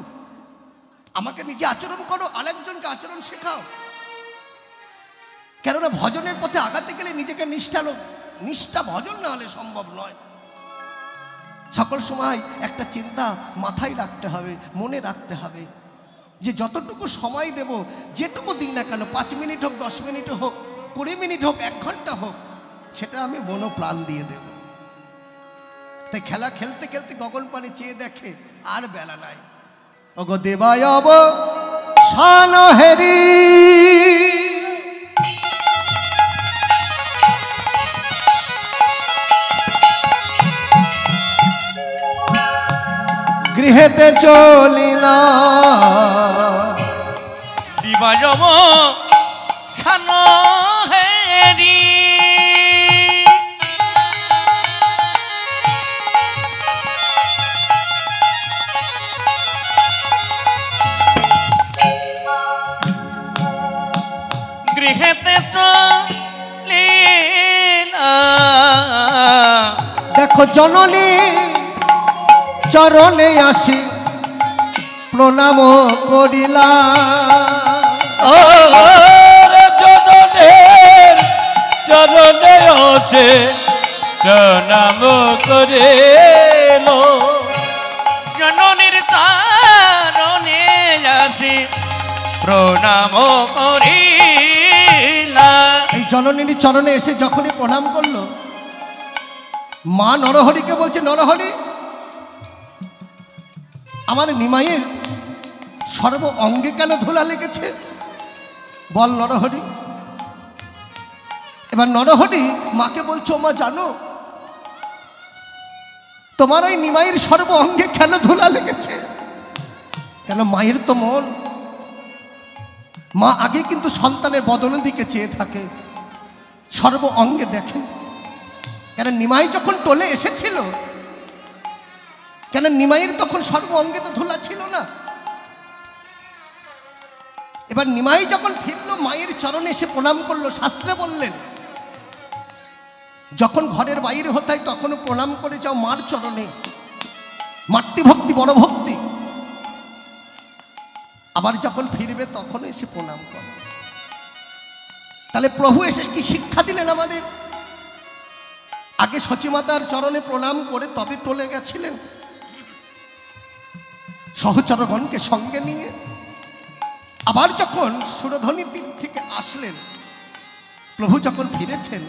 আমাকে নিজে আচরণ করো, আরেকজনকে আচরণ শেখাও। কেননা ভজনের পথে আগাতে গেলে নিজেকে নিষ্ঠা ভজন না হলে সম্ভব নয়। সকল সময় একটা চিন্তা মাথায় রাখতে হবে, মনে রাখতে হবে যে যতটুকু সময় দেব, যেটুকু দিই না কেন, 5 মিনিট হোক, 10 মিনিট হোক, 20 মিনিট হোক, 1 ঘন্টা হোক, সেটা আমি মনোপ্রাণ দিয়ে দেব। তাই খেলা খেলতে খেলতে গগন পানে চেয়ে দেখে আর বেলা নাই। ওগো দেবায় অব শান হেরি, গৃহেতে চলিলা দিবাজম শান হেরি, গৃহেতে চলিলা। দেখো জননী চরণে আসি প্রণাম করিলা, জননের চরণে আসে প্রণাম করিল, জননীর চরণে আসি প্রণাম করিলা। এই জননীর চরণে এসে যখনই প্রণাম করলো, মা নরহরিকে বলছে, নরহরি আমার নিমাইয়ের সর্ব অঙ্গে কেন ধুলা লেগেছে, বল নরহরি। এবার নরহরি মাকে বলছো, মা জানো তোমার ওই নিমাইয়ের সর্ব অঙ্গে কেন ধুলা লেগেছে? কেন মায়ের তো মন, মা আগে কিন্তু সন্তানের বদনের দিকে চেয়ে থাকে, সর্ব অঙ্গে দেখে। কেন নিমাই যখন টোলে এসেছিল, কেন নিমাইয়ের তখন সর্ব অঙ্গে তো ধুলা ছিল না। এবার নিমাই যখন ফিরল, মায়ের চরণে এসে প্রণাম করলো। শাস্ত্রে বললেন যখন ঘরের বাইরে হতে হয় তখনও প্রণাম করে যাও মার চরণে, মাতৃভক্তি বড় ভক্তি। আবার যখন ফিরবে তখন এসে প্রণাম করো। তাহলে প্রভু এসে কি শিক্ষা দিলেন আমাদের? আগে সচিমাতার চরণে প্রণাম করে তবে টোলে গেছিলেন, সহচরগণকে সঙ্গে নিয়ে। আবার যখন সুরধ্বনি তীর থেকে আসলেন, প্রভু যখন ফিরেছেন,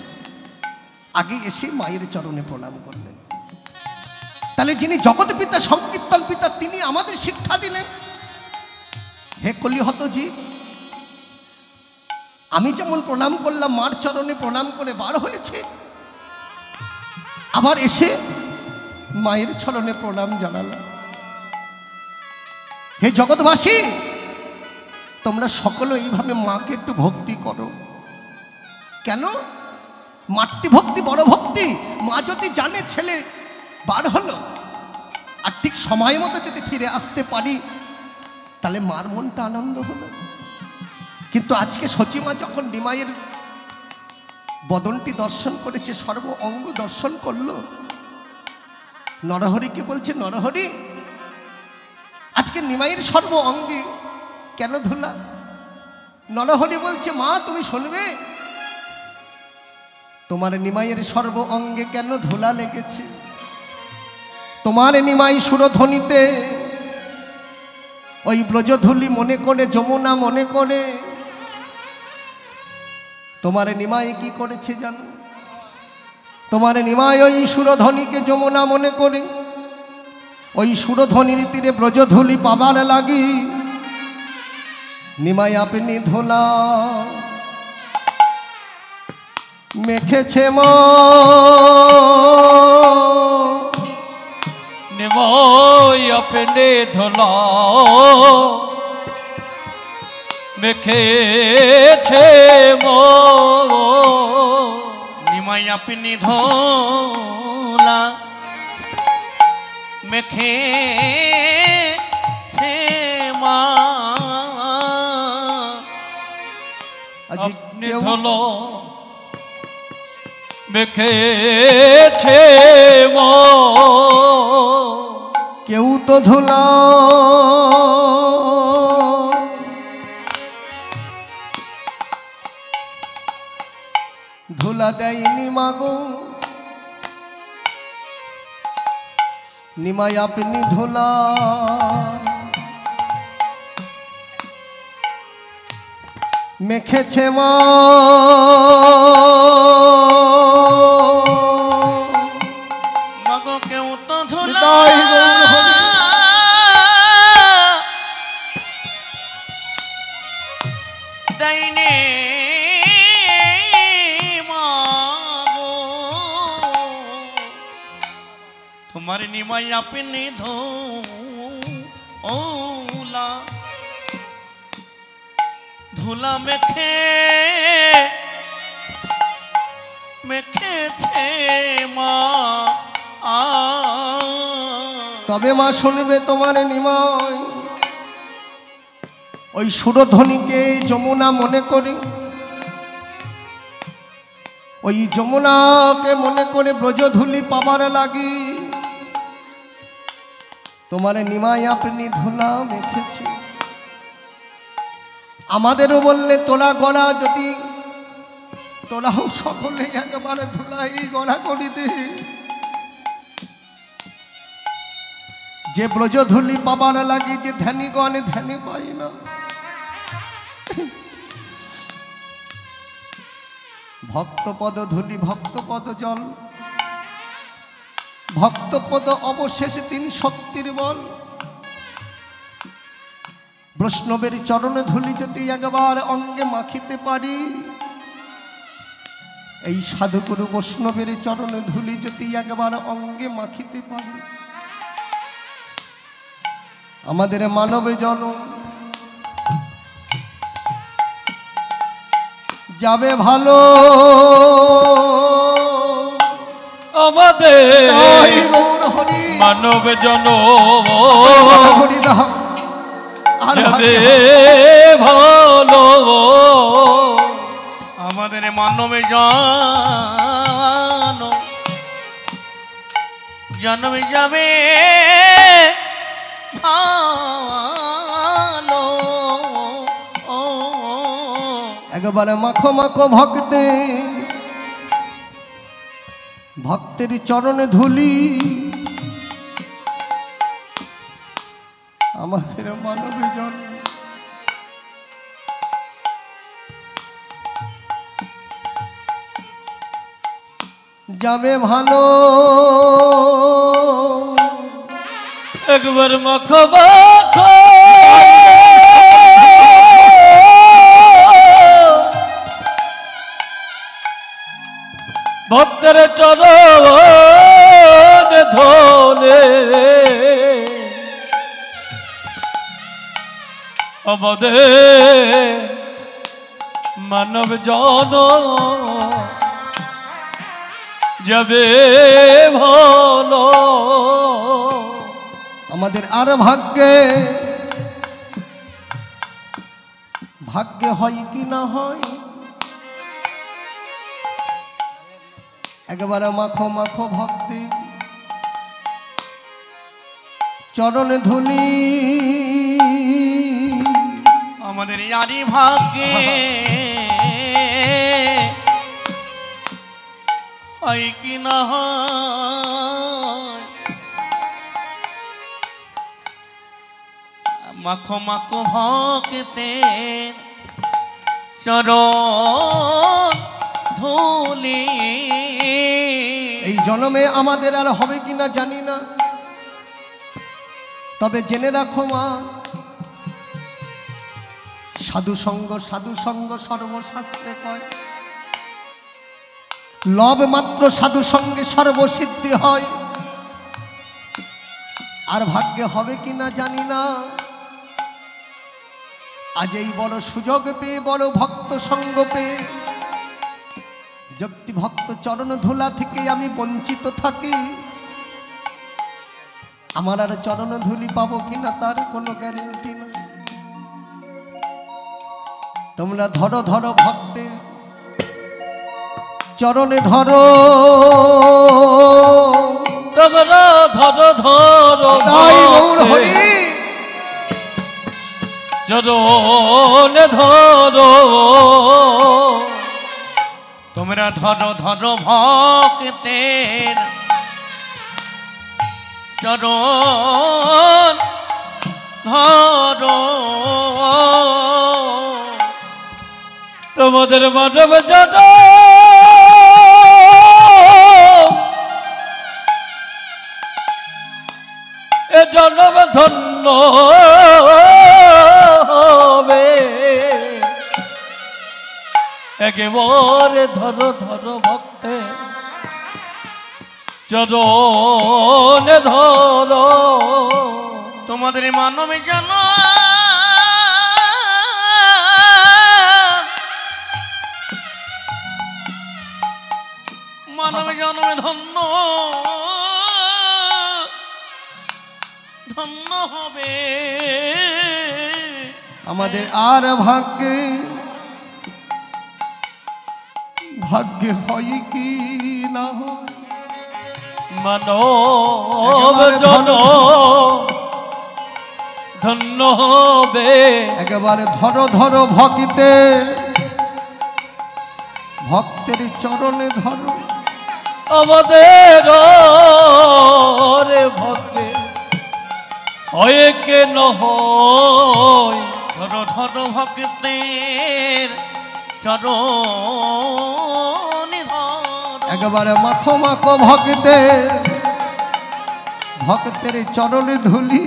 আগে এসে মায়ের চরণে প্রণাম করলেন। তাহলে যিনি জগৎ পিতা, সংকীর্তন পিতা, তিনি আমাদের শিক্ষা দিলেন। হে কলিহত জীব, আমি যেমন প্রণাম করলাম, মার চরণে প্রণাম করে বার হয়েছে, আবার এসে মায়ের চরণে প্রণাম জানালাম। হে জগৎবাসী, তোমরা সকলে এইভাবে মাকে একটু ভক্তি করো। কেন? মাতৃভক্তি বড় ভক্তি। মা যদি জানে ছেলে বার হলো আর ঠিক সময় মতো যদি ফিরে আসতে পারি, তাহলে মার মনটা আনন্দ হলো। কিন্তু আজকে সচিমা যখন নিমাইয়ের বদনটি দর্শন করেছে, সর্ব অঙ্গ দর্শন করলো, নরহরিকে বলছে, নরহরি আজকে নিমাইয়ের সর্ব অঙ্গে কেন ধুলা? নরহরি বলছে, মা তুমি শুনবে, তোমার নিমাইয়ের সর্ব অঙ্গে কেন ধুলা লেগেছে? তোমার নিমাই সুরধ্বনিতে ওই ব্রজধূলি মনে করে, যমুনা মনে করে, তোমার নিমাই কি করেছে জানো? তোমার নিমাই ওই সুরধ্বনিকে যমুনা মনে করে ওই সুরধ্বনির তীরে ব্রজধূলি পাবার লাগি নিমাই আপনি ধুলা মেখেছে মা, নিমাই আপনি ধুলা মেখেছে মো, নিমাই আপনি ধোলা মেখেছে মা। নিধল মেখেছে কেউ তো ধুলা ধুলা দেয়নি মাগো নিমাই আপনি ধুলা মেখেছে মা মাগো কেউ তো ধুলা নিতাই গৌর হরি। দেয়নি মাগো তোমার নিমাই আপনি ধুলা ধুলা মেখেছে মা তবে মা শুনবে তোমার নিমাই ওই সুরধ্বনিকে যমুনা মনে করে, ওই যমুনাকে মনে করে ব্রজধূলি পাবার লাগি তোমার নিমাই আপনি ধুলা মেখেছে। আমাদেরও বললে তোরা গড়া যদি তোরাও সকলে একেবারে ধুলাই গড়া করি দে, যে ব্রজধূলি পাবার লাগি যে ধ্যানীগণ ধ্যানে পাই না। ভক্তপদ ধূলি ভক্তপদ জল ভক্তপদ অবশেষ তিন শক্তির বল। বৈষ্ণবের চরণে ধূলি যদি একবার অঙ্গে মাখিতে পারি, এই সাধুগুরু বৈষ্ণবের চরণে ধূলি যদি একবার অঙ্গে মাখিতে পারি, আমাদের মানবে জনম যাবে ভালো। আমাদের গৌর হরি মানব জন হরি দাও আর যাবে ভাগ্য ভালো। আমাদের মানবে জন্মে যাবে ভালো। একবারে মাখো মাখো ভক্তে ভক্তের চরণে ধুলি, আমাদের মানবে জন যাবে ভালো। একবার মাখো মাখো ভক্তের চরণ ধরে আমাদের মানব জন যাবে ভালো। আমাদের আর ভাগ্যে ভাগ্যে হয় কি না হয়, একবারে মাখো মাখো ভক্তি চরণে ধুলি। আমাদের ইয়ারি ভাগ্যে হয় কি না হয়, মাখো মাখো ভক্তে চরণ ধুলি। এই জন্মে আমাদের আর হবে কিনা জানি না, তবে জেনে রাখো মা সাধু সঙ্গ সর্বশাস্ত্রে কয়, লব মাত্র সাধু সঙ্গে সর্বসিদ্ধি হয়। আর ভাগ্যে হবে কিনা জানি না, আজ এই বড় সুযোগ পেয়ে বড় ভক্ত সঙ্গ পেয়ে যক্তি ভক্ত চরণ ধুলা থেকে আমি বঞ্চিত থাকি, আমার আর চরণ ধুলি পাবো কিনা তার কোনো গ্যারেন্টি না। তোমরা ধরো ধরো ভক্তের চরণে ধরো তোমরা ধরো ধরো তাই গৌর হরি চরণে ধরো তোমরা ধরো ধরো ভক্তের চরণ ধরো তোমাদের মানব জন এ জন্ম ধন্য হবে একেবারে ধরো ধরো ভক্তে চরণে ধরো তোমাদের মানব জন মানব জন্মে ধন্য ধন্য হবে আমাদের আর ভাগ্যে ভাগ্যে হয় কি না হয় মানব জন ধন্য হবে একেবারে ধরো ধরো ভক্তে ভক্তের চরণে ধরো আমাদের রে ভক্তে হয় কেন হয় ধরো ধরো ভক্তের চরণ ধরো একেবারে মাখো মাখো ভক্তে ভক্তের চরণে ধুলি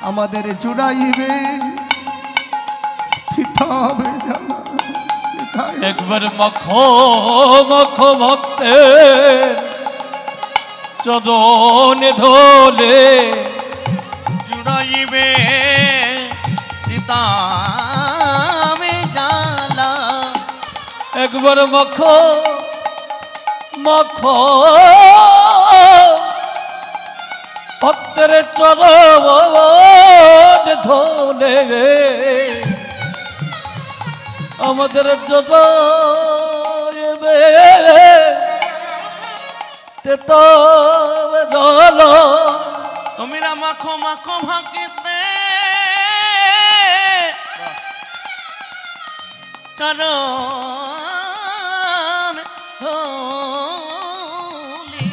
আমাদের জুড়াইবে থিতাবে জানা একবার মাখো মাখো ভক্তে চরণে ধরে জুড়াইবে তিতামে জ্বালা একবার মাখো মাখো ভক্তের চরণ ধরে আমাদের যত তোমরা মাখো মাখো ভক্তে চরণ ধুলি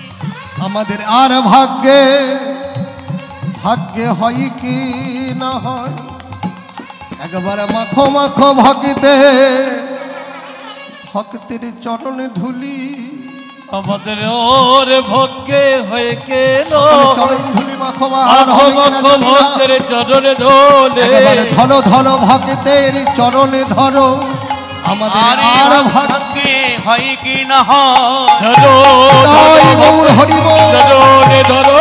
আমাদের আর ভাগ্যে ভাগ্যে হয় কি না হয় একবারে মাখো মাখো ভক্তে ভক্তের চরণে ধুলি আমাদের ওর ভক্তে হয়ে কেন চরণ ধুলি মাখো মাখো ভক্তের চরণে ধরে একেবারে ধরো ধরো ভক্তের চরণে ধরো আমাদের আর ভাগ্যে হয় কি না হয় ধরো তাই গৌর হরি বল চরণে ধরো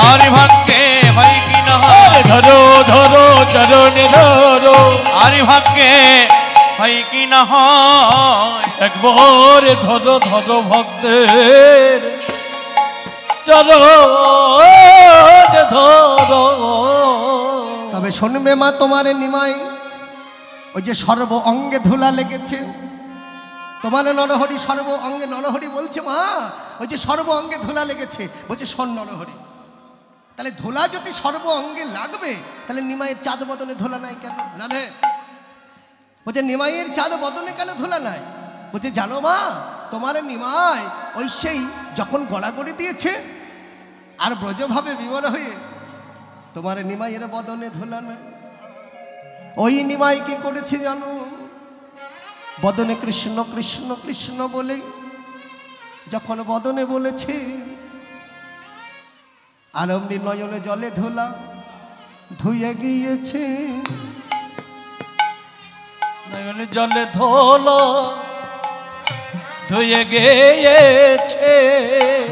আর ভাগ্যে হয় কি না হয় ধরো ধরো চরণে ধরো আর ভাগ্যে হয় কি না হয় একবার ধরো ধরো ভক্তের চরণে ধরো তবে শুনবে মা তোমার নিমাই ওই যে সর্ব অঙ্গে ধুলা লেগেছে তোমার নরহরি সর্ব অঙ্গে নরহরি বলছে মা ওই যে সর্ব অঙ্গে ধুলা লেগেছে বলছে শোন নরহরি তাহলে ধুলা যদি সর্ব অঙ্গে লাগবে তাহলে নিমাইয়ের চাঁদ বদনে ধুলা নাই কেন রাধে বলছে নিমাইয়ের চাঁদ বদনে কেন ধুলা নাই বলছে জানো মা তোমার নিমাই ওই সেই যখন গড়াগড়ি দিয়েছে আর ব্রজভাবে বিমল হয়ে তোমার নিমাইয়ের বদনে ধুলা নাই ওই নিমাই কি করেছে জানো বদনে কৃষ্ণ কৃষ্ণ কৃষ্ণ বলে যখন বদনে বলেছে আর অমনি নয়নে জলে ধুলা ধুয়ে গিয়েছে নয়নে জলে ধোলো ধুয়ে গিয়েছে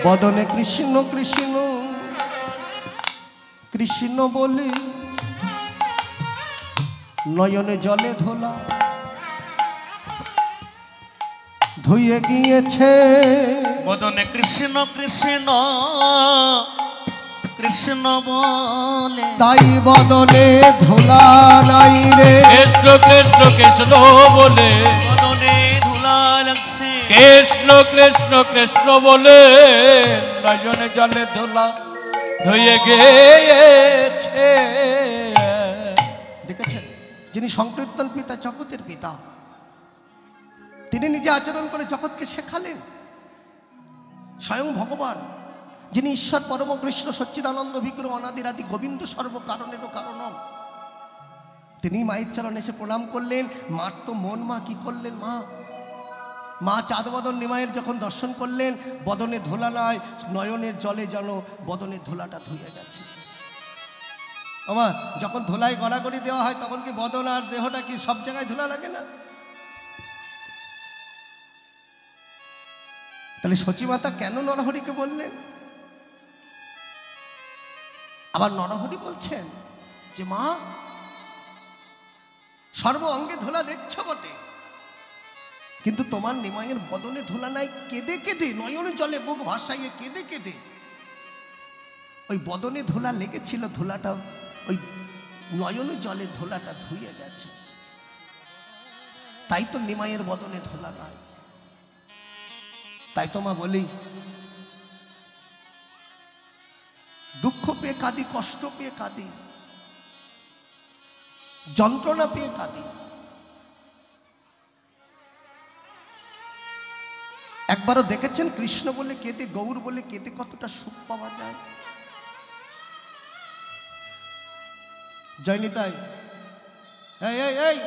বদনে কৃষ্ণ কৃষ্ণ কৃষ্ণ বলে নয়নে জলে ধোলা ধুয়ে গিয়েছে বদনে কৃষ্ণ কৃষ্ণ কৃষ্ণ বলে তাই বদনে ধোলা নাই রে কৃষ্ণ কৃষ্ণ কৃষ্ণ বলে বদনে ধুলা কৃষ্ণ কৃষ্ণ কৃষ্ণ বলে নয়নে জলে ধুলা ধুয়ে গেছে। দেখেছেন, যিনি সংকীর্তন পিতা, জগতের পিতা, তিনি নিজে আচরণ করে জগৎকে শেখালেন। স্বয়ং ভগবান, যিনি ঈশ্বর পরম কৃষ্ণ সচ্চিদানন্দ বিগ্রহ অনাদিরাদি গোবিন্দ সর্বকারণেরও কারণম, তিনি মায়ের চরণে এসে প্রণাম করলেন। মার তো মন, মা কি করলেন? মা চাঁদ বদন নিমাইয়ের যখন দর্শন করলেন, বদনে ধুলা নয়, নয়নের জলে যেন বদনের ধুলাটা ধুয়ে গেছে। আমার যখন ধুলায় গড়াগড়ি দেওয়া হয় তখন কি বদন আর দেহটা কি সব জায়গায় ধুলা লাগে না? তাহলে সচিমাতা কেন নরহরিকে বললেন? আবার নরহরি বলছেন যে মা, সর্ব অঙ্গে ধুলা দেখছো বটে, কিন্তু তোমার নিমাইয়ের বদনে ধুলা নাই। কেঁদে কেঁদে, নয়নে জলে বুক ভাসাইয়ে কেঁদে কেঁদে ওই বদনে ধুলা লেগেছিল, ধুলাটা ওই নয়নে জলে ধুলাটা ধুয়ে গেছে। তাই তো নিমাইয়ের বদনে ধুলা নাই। তাই তো মা বলি, দুঃখ পেয়ে কাঁদি, কষ্ট পেয়ে কাঁদি, যন্ত্রণা পেয়ে কাঁদি। একবারও দেখেছেন কৃষ্ণ বলে কেঁদে, গৌর বলে কেঁদে কতটা সুখ পাওয়া যায়? জয়নিতাই, এই এই এই,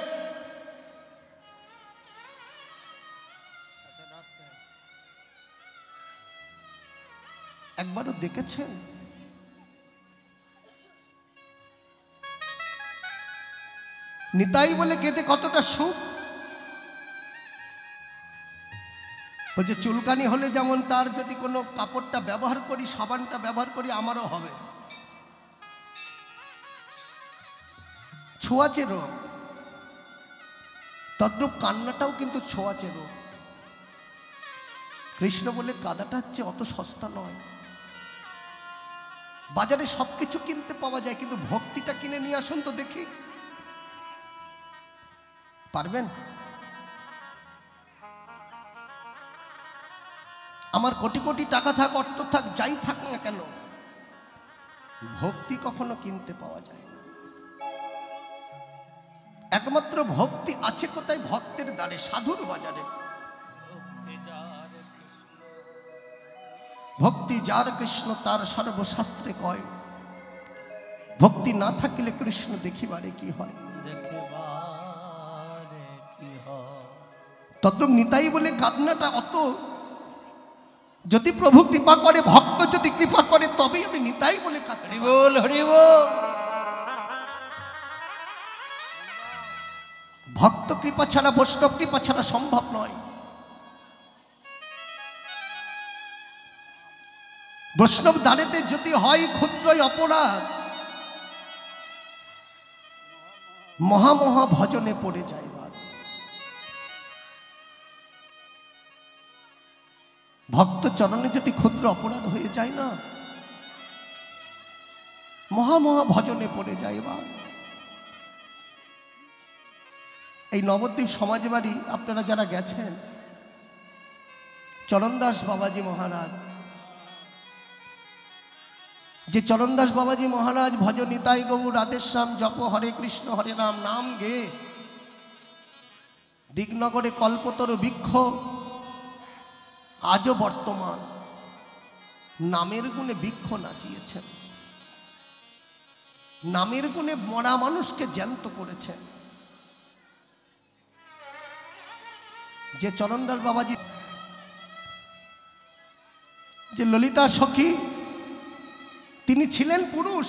একবারও দেখেছেন নিতাই বলে কেঁদে কতটা সুখ? বলছে চুলকানি হলে যেমন তার যদি কোনো কাপড়টা ব্যবহার করি, সাবানটা ব্যবহার করি, আমারও হবে। ছোঁয়াচে রোগ, তদ্রূপ কান্নাটাও কিন্তু ছোঁয়াচে রোগ। কৃষ্ণ বলে কাদাটা হচ্ছে অত সস্তা নয়। বাজারে সবকিছু কিনতে পাওয়া যায়, কিন্তু ভক্তিটা কিনে নিয়ে আসুন তো দেখি, পারবেন? আমার কোটি কোটি টাকা থাক, অর্থ থাক, যাই থাক না কেন, ভক্তি কখনো কিনতে পাওয়া যায় না। একমাত্র ভক্তি আছে কোথায়? ভক্তের দ্বারে, সাধুর বাজারে। ভক্তি যার কৃষ্ণ তার সর্বশাস্ত্রে কয়, ভক্তি না থাকিলে কৃষ্ণ দেখিবারে কি হয়। তদ্রূপ নিতাই বলে কান্নাটা অত, যদি প্রভু কৃপা করে, ভক্ত যদি কৃপা করে, তবেই আমি নিতাই বলে কাঁদতে পারি। হরি বল, হরি বল। ভক্ত কৃপা ছাড়া, বৈষ্ণব কৃপা ছাড়া সম্ভব নয়। বৈষ্ণব দাঁড়েতে যদি হয় ক্ষুদ্রই অপরাধ, মহামহা ভজনে পড়ে যায় বাদ। ভক্ত চরণে যদি ক্ষুদ্র অপরাধ হয়ে যায় না, মহামহা ভজনে পড়ে যায় বাদ। এই নবদ্বীপ সমাজ বাড়ি আপনারা যারা গেছেন, চরণদাস বাবাজি মহারাজ, যে চরণদাস বাবাজি মহারাজ ভজ নিতাই গৌর রাধেশ্যাম জপ হরে কৃষ্ণ হরে রাম নাম গে দিগনগরে কল্পতরু বৃক্ষ আজও বর্তমান, নামের গুণে বৃক্ষ নাচিয়েছেন, নামের গুণে মরা মানুষকে জ্যান্ত করেছেন। যে চরণদাস বাবাজি, যে ললিতা সখী, তিনি ছিলেন পুরুষ,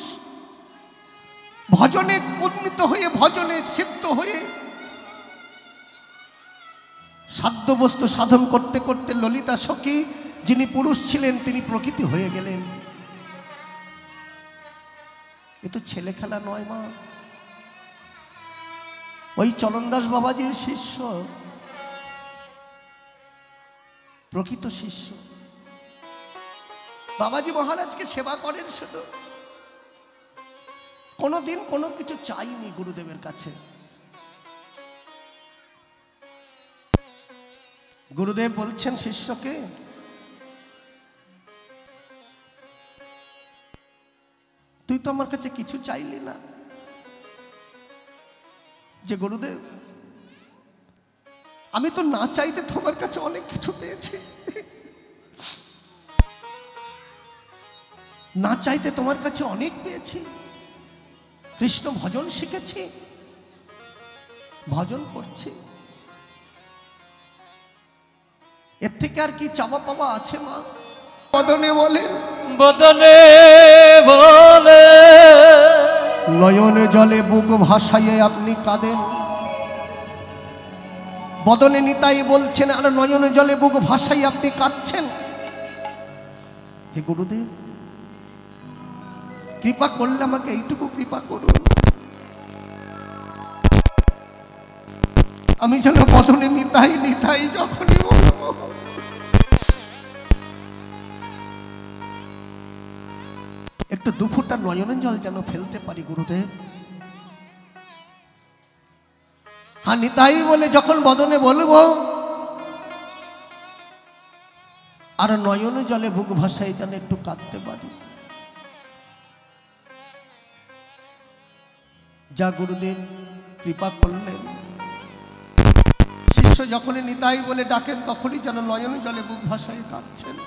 ভজনে উন্নীত হয়ে, ভজনে সিদ্ধ হয়ে, সাধ্য বস্তু সাধন করতে করতে ললিতা সখী যিনি পুরুষ ছিলেন, তিনি প্রকৃতি হয়ে গেলেন। এ তো ছেলে খেলা নয় মা। ওই চরণদাস বাবাজির শিষ্য, প্রকৃত শিষ্য। বাবাজি মহারাজকে সেবা করেন, শুধু কোনোদিন কোনো কিছু চাইনি গুরুদেবের কাছে। গুরুদেব বলছেন শিষ্যকে, তুই তো আমার কাছে কিছু চাইলি না। যে গুরুদেব, আমি তো না চাইতে তোমার কাছে অনেক কিছু পেয়েছি, না চাইতে তোমার কাছে অনেক পেয়েছি। কৃষ্ণ ভজন শিখেছি, ভজন করছি, এর থেকে আর কি চাওয়া পাওয়া আছে মা? বদনে বলেন, বদনে বলে নয়নে জলে বুক ভাসাইয়ে আপনি কাঁদেন। বদনে নিতাই বলছেন আর নয়নে জলে বুক ভাসাইয়ে আপনি কাঁদছেন। হে গুরুদেব, কৃপা করলে আমাকে এইটুকু কৃপা করুন, আমি যেন বদনে নিতাই নিতাই যখনই বলবো একটু দুফুটা নয়নের জল যেন ফেলতে পারি গুরুদেব। হ্যাঁ, নিতাই বলে যখন বদনে বলবো আর নয়ন জলে বুক ভাসাই যেন একটু কাঁদতে পারি। যা গুরুদেব কৃপা করলেন। শিষ্য যখনই নিতাই বলে ডাকেন তখনই যেন নয়ন জলে বুক ভাসাই কাঁদছেন।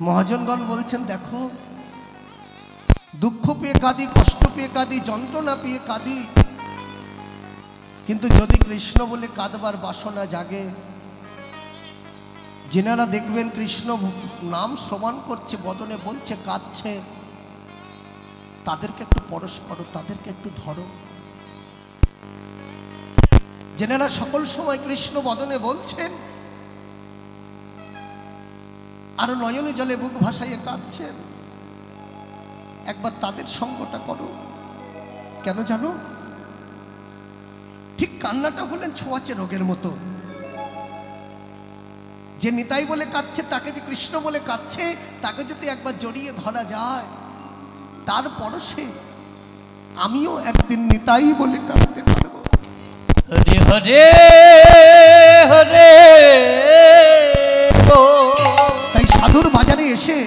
মহাজনগণ বলছেন, দেখো, দুঃখ পেয়ে কাঁদি, কষ্ট পেয়ে কাঁদি, যন্ত্রণা পেয়ে কাঁদি, কিন্তু যদি কৃষ্ণ বলে কাঁদবার বাসনা জাগে, যেনারা দেখবেন কৃষ্ণ নাম শ্রবণ করছে, বদনে বলছে, কাঁদছে, তাদেরকে একটু পরশ করো, তাদেরকে একটু ধরো। যেনারা সকল সময় কৃষ্ণ বদনে বলছেন আর নয়নে জলে বুক ভাসাইয়ে কাঁদছেন, একবার তাদের সঙ্গটা করো। কেন জানো? ঠিক কান্নাটা হলেন ছোঁয়াচে রোগের মতো। যে নিতাই বলে কাঁদছে, তাকে যে কৃষ্ণ বলে কাঁদছে, তাকে যদি একবার জড়িয়ে ধরা যায়, তার পরশে আমিও একদিন নিতাই বলে কাঁদতে পারবো। হরে হরে হরে। তাই সাধুর বাজারে এসে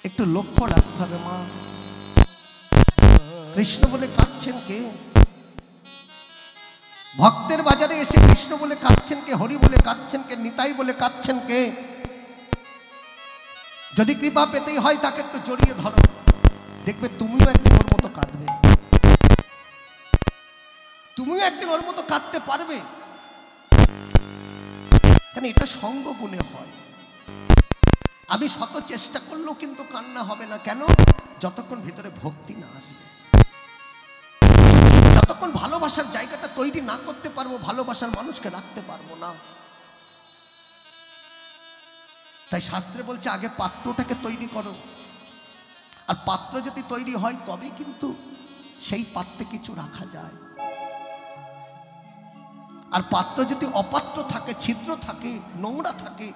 একটু লক্ষ্য রাখতে হবে মা, কৃষ্ণ বলে কাঁদছেন কে? ভক্তের বাজারে এসে কৃষ্ণ বলে কাঁদছেন কে? হরি বলে কাঁদছেন কে? নিতাই বলে কাঁদছেন কে? যদি কৃপা পেতেই হয় তাকে একটু জড়িয়ে ধরো, দেখবে তুমিও একদিন ওর মতো কাঁদবে, তুমিও একদিন ওর মতো কাঁদতে পারবে। কেন? এটা সঙ্গ গুণে হয়। আমি শত চেষ্টা করলেও কিন্তু কান্না হবে না। কেন? যতক্ষণ ভিতরে ভক্তি না আসবে, যতক্ষণ ভালোবাসার জায়গাটা তৈরি না করতে পারবো, ভালোবাসার মানুষকে রাখতে পারবো না। তাই শাস্ত্রে বলছে আগে পাত্রটাকে তৈরি করো, আর পাত্র যদি তৈরি হয় তবেই কিন্তু সেই পাত্রে কিছু রাখা যায়। আর পাত্র যদি অপাত্র থাকে, ছিদ্র থাকে, নোংরা থাকে,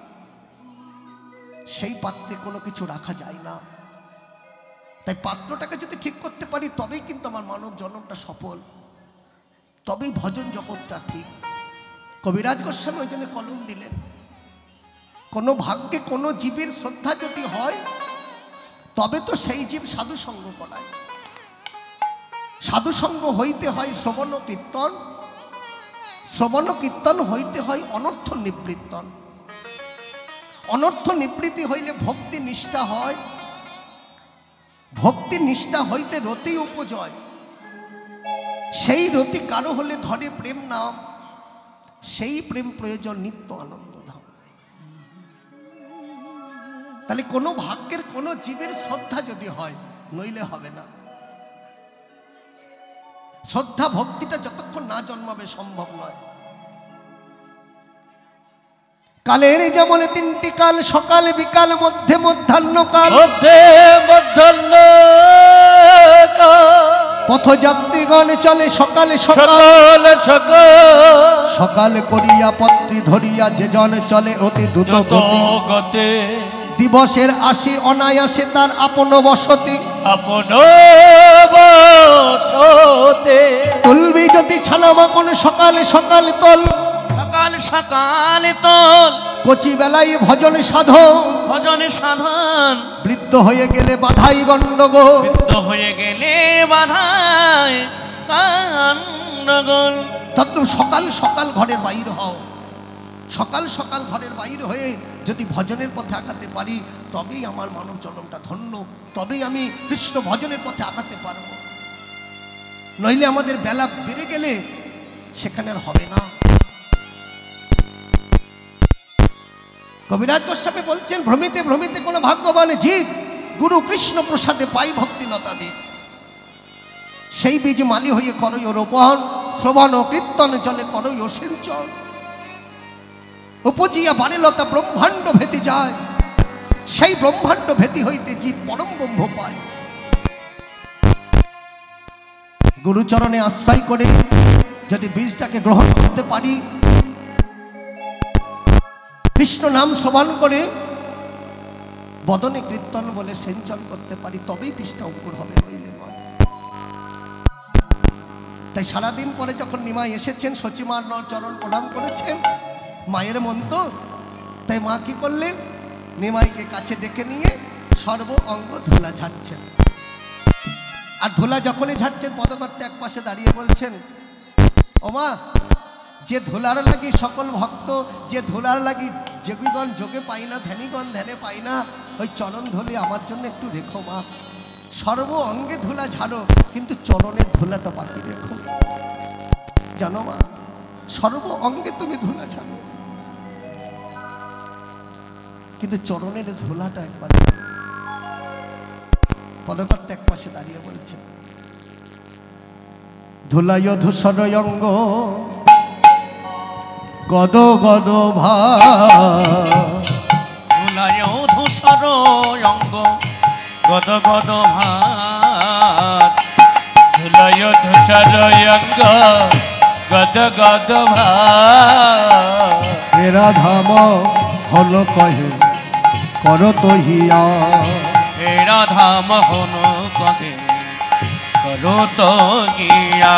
সেই পাত্রে কোনো কিছু রাখা যায় না। তাই পাত্রটাকে যদি ঠিক করতে পারি তবেই কিন্তু আমার মানব জন্মটা সফল, তবেই ভজন জগৎটা ঠিক। কবিরাজ গোস্বামী ওই জন্য কলম দিলেন, কোনো ভাগ্যে কোনো জীবের শ্রদ্ধা যদি হয় তবে তো সেই জীব সাধু সঙ্গ করায়। সাধু সঙ্গ হইতে হয় শ্রবণ কীর্তন, শ্রবণ কীর্তন হইতে হয় অনর্থ নিবৃত্তন, অনর্থ নিবৃত্তি হইলে ভক্তি নিষ্ঠা হয়, ভক্তি নিষ্ঠা হইতে রতি উপজয়, সেই রতি কারো হলে ধরে প্রেম নাম, সেই প্রেম প্রয়োজন নিত্য আনন্দ ধাম। তাহলে কোনো ভাগ্যের কোনো জীবের শ্রদ্ধা যদি হয়, নইলে হবে না। শ্রদ্ধা ভক্তিটা যতক্ষণ না জন্মাবে সম্ভব নয়। কালের যেমন তিনটি কাল, সকাল বিকাল মধ্যে মধ্যাহ্ন কাল, মধ্যে মধ্যাহ্ন পথযাত্রীগণ চলে সকালে সকাল, সকাল করিয়া পত্রী ধরিয়া যে জন চলে অতি দ্রুত গতি, দিবসের আসি অনায়াসে তার আপন বসতি, আপন সোতে তুলবি যদি ছানা মাখন সকালে সকালে তোল, সকাল সকাল তোল কচি বেলায় ভজন সাধন, ভজনে সাধন বৃদ্ধ হয়ে গেলে বাধাই গণ্ডগোল। বৃদ্ধ হয়ে গেলে বাধায় গণ্ডগোল। তদ্রূপ সকাল সকাল ঘরের বাইর হও, সকাল সকাল ঘরের বাইর হয়ে যদি ভজনের পথে আগাতে পারি তবেই আমার মানব জন্মটা ধন্য, তবেই আমি কৃষ্ণ ভজনের পথে আগাতে পারব। নইলে আমাদের বেলা বেড়ে গেলে সেখানে আর হবে না। কবিরাজ গোস্বামী বলছেন, ভ্রমিতে ভ্রমিতে কোনো ভাগ্যবান জীব গুরু কৃষ্ণ প্রসাদে পাই ভক্তি লতা বীজ। সেই বীজ মালি হয়ে করই রোপণ, শ্রবণ ও কীর্তন জলে করই সিঞ্চন। উপজিয়া বারেলতা ব্রহ্মাণ্ড ভেতি যায়, সেই ব্রহ্মাণ্ড ভেতি হইতে জীব পরম ব্রহ্ম পায়। গুরুচরণে আশ্রয় করে যদি বীজটাকে গ্রহণ করতে পারি, কৃষ্ণ নাম শ্রবণ করে বদনে কীর্তন বলে সিঞ্চন করতে পারি, তবেই বীজটা অঙ্কুর হবে, নইলে নয়। তাই সারাদিন পরে যখন নিমাই এসেছেন, সচিমার চরণ প্রণাম করেছেন, মায়ের মন তো, তাই মা কি করলেন, নিমাইকে কাছে ডেকে নিয়ে সর্ব অঙ্গ ধুলা ঝাড়ছেন। আর ধুলা যখনই ঝাড়ছেন, পদকর্তা এক পাশে দাঁড়িয়ে বলছেন, ও মা, যে ধুলার লাগি সকল ভক্ত, যে ধুলার লাগি যোগীগণ যোগে পাই না, ধ্যানীগণ ধ্যানে পাই না, ওই চরণ ধুলি আমার জন্য একটু রেখো মা। সর্ব অঙ্গে ধুলা ঝাড়ো, কিন্তু চরণের ধুলাটা বাকি রেখো। জানো মা, সর্ব অঙ্গে তুমি ধুলা ঝাড়ো, কিন্তু চরণের ধুলাটা একবার। পদকর্তা এক পাশে দাঁড়িয়ে বলছে, ধুলায় ধূসর অঙ্গ গদ গদ ধুলায় ধূসর অঙ্গ গদ গদ ভাত। ধুলায় ধূসর অঙ্গ গদ গদ ভাত। এরা ধাম হল কহে কর তো হিয়া, হে রাধা মোহন কহে করো তো গিয়া।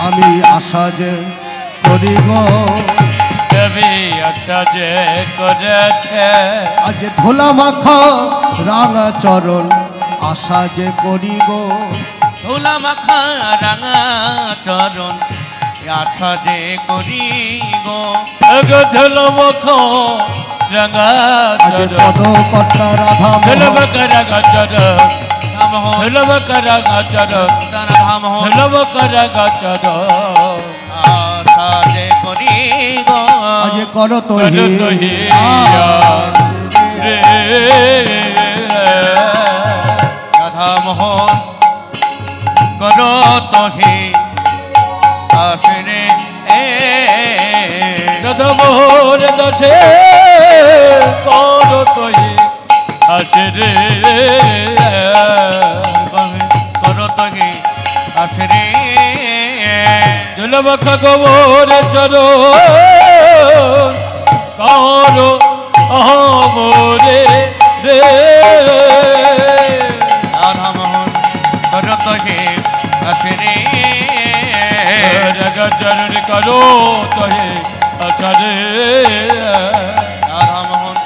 আমি আশা যে করি গো, কবি আশা যে করেছে, আজ ধুলা মাখা রাঙা চরণ আশা যে করি গো। ধুলা মাখা রাঙা চরণ আশা যে করি গো। ধুলো মুখ রঙা আজ চরণ, পদকর্তা রাধা ধুলো মোহন, মুখ রঙা চরণ, মোহন ধুলো মুখ রঙা চরণ, রাধা মোহন ধুলো মুখ রঙা চরণ। আশা যে করি গো। আজ কর তো করো তো হিয়া রে। রাধা মোহন করো তো হে আসরে রাধা মোহন দশে করো তো আসে রে। করো তো হে আসরে ধুলো মুখ গোবর চরণ করো মোরে রে। রাধা মোহন করো তো হে আসরে রাধা চরণ করো তোহে আসরে। রাধা মোহন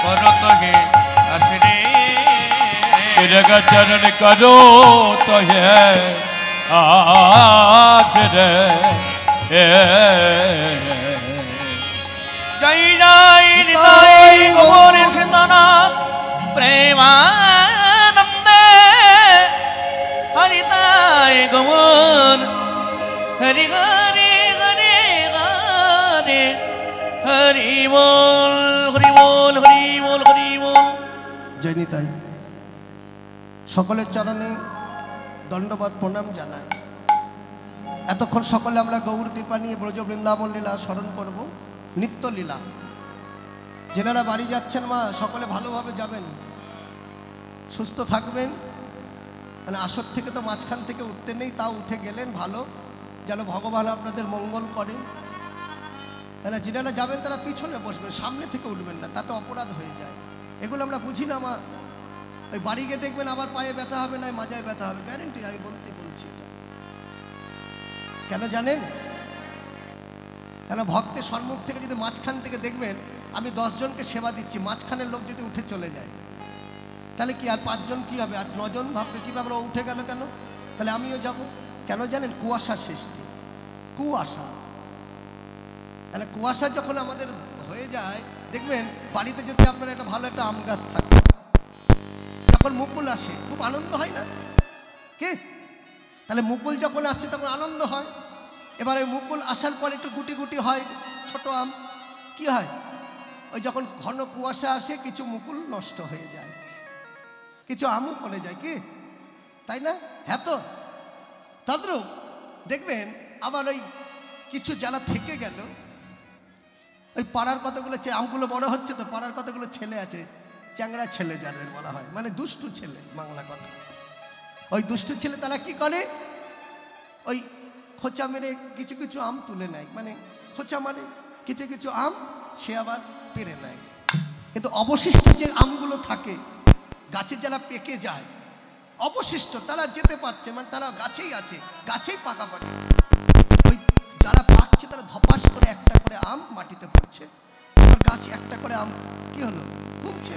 করো তো হে আসরে রাধা চরণ করো তোহে আসরে। জয় জয় নিতাই গৌর সীতানাথ প্রেমানন্দে। হরিতাই গৌর হরি হরি হরি হরি হরি বল হরি বল হরি বল হরি বল। জয় নিতাই। সকলের চরণে দণ্ডবাদ প্রণাম জানাই। এতক্ষণ সকলে আমরা গৌর কৃপা নিয়ে ব্রজ বৃন্দাবন লীলা স্মরণ করব, নিত্য লীলা। যেনারা বাড়ি যাচ্ছেন মা, সকলে ভালোভাবে যাবেন, সুস্থ থাকবেন। মানে আসর থেকে তো মাঝখান থেকে উঠতে নেই, তাও উঠে গেলেন ভালো, যেন ভগবান আপনাদের মঙ্গল করে। মানে যেনারা যাবেন তারা পিছনে বসবেন, সামনে থেকে উঠবেন না, তাতে অপরাধ হয়ে যায়। এগুলো আমরা বুঝি না মা, ওই বাড়ি গিয়ে দেখবেন আবার পায়ে ব্যথা হবে, না মাজায় ব্যথা হবে, গ্যারেন্টি, আমি বলছি এটা। কেন জানেন? কেন ভক্তের সম্মুখ থেকে যদি মাঝখান থেকে দেখবেন আমি 10 জনকে সেবা দিচ্ছি, মাঝখানের লোক যদি উঠে চলে যায় তাহলে কি আর 5 জন কি হবে, আর 9 জন ভাববে কি ব্যাপার, ও উঠে গেল কেন, তাহলে আমিও যাব। কেন জানেন? কুয়াশার সৃষ্টি, কুয়াশা। তাহলে কুয়াশা যখন আমাদের হয়ে যায়, দেখবেন বাড়িতে যদি আপনার একটা ভালো একটা আম গাছ থাকে, যখন মুকুল আসে খুব আনন্দ হয় না কি? তাহলে মুকুল যখন আসছে তখন আনন্দ হয়। এবারে মুকুল আসার পর একটু গুটি গুটি হয় ছোট আম, কি হয়? ওই যখন ঘন কুয়াশা আসে কিছু মুকুল নষ্ট হয়ে যায়, কিছু আমও পড়ে যায়, কি তাই না? হ্যাঁ তো তদ্রূপ দেখবেন আবার ওই কিছু যারা থেকে গেল, ওই পাড়ার কতগুলো আমগুলো বড় হচ্ছে তো, পাড়ার কতগুলো ছেলে আছে, চ্যাংড়া ছেলে যাদের বলা হয়, মানে দুষ্টু ছেলে বাংলা কথা। ওই দুষ্টু ছেলে তারা কি করে, ওই খোঁচা মেরে কিছু কিছু আম তুলে নেয়, মানে খোঁচা মারে কিছু কিছু আম সে আবার পেরে নেয়। কিন্তু অবশিষ্ট যে আমগুলো থাকে গাছে যারা পেকে যায়, অবশিষ্ট তারা যেতে পারছে, মানে তারা গাছেই আছে, গাছেই পাকাপাকি। ওই যারা পাকছে তারা ধপাস করে একটা করে আম মাটিতে পড়ছে, আর গাছ একটা করে আম কি হলো, কমছে।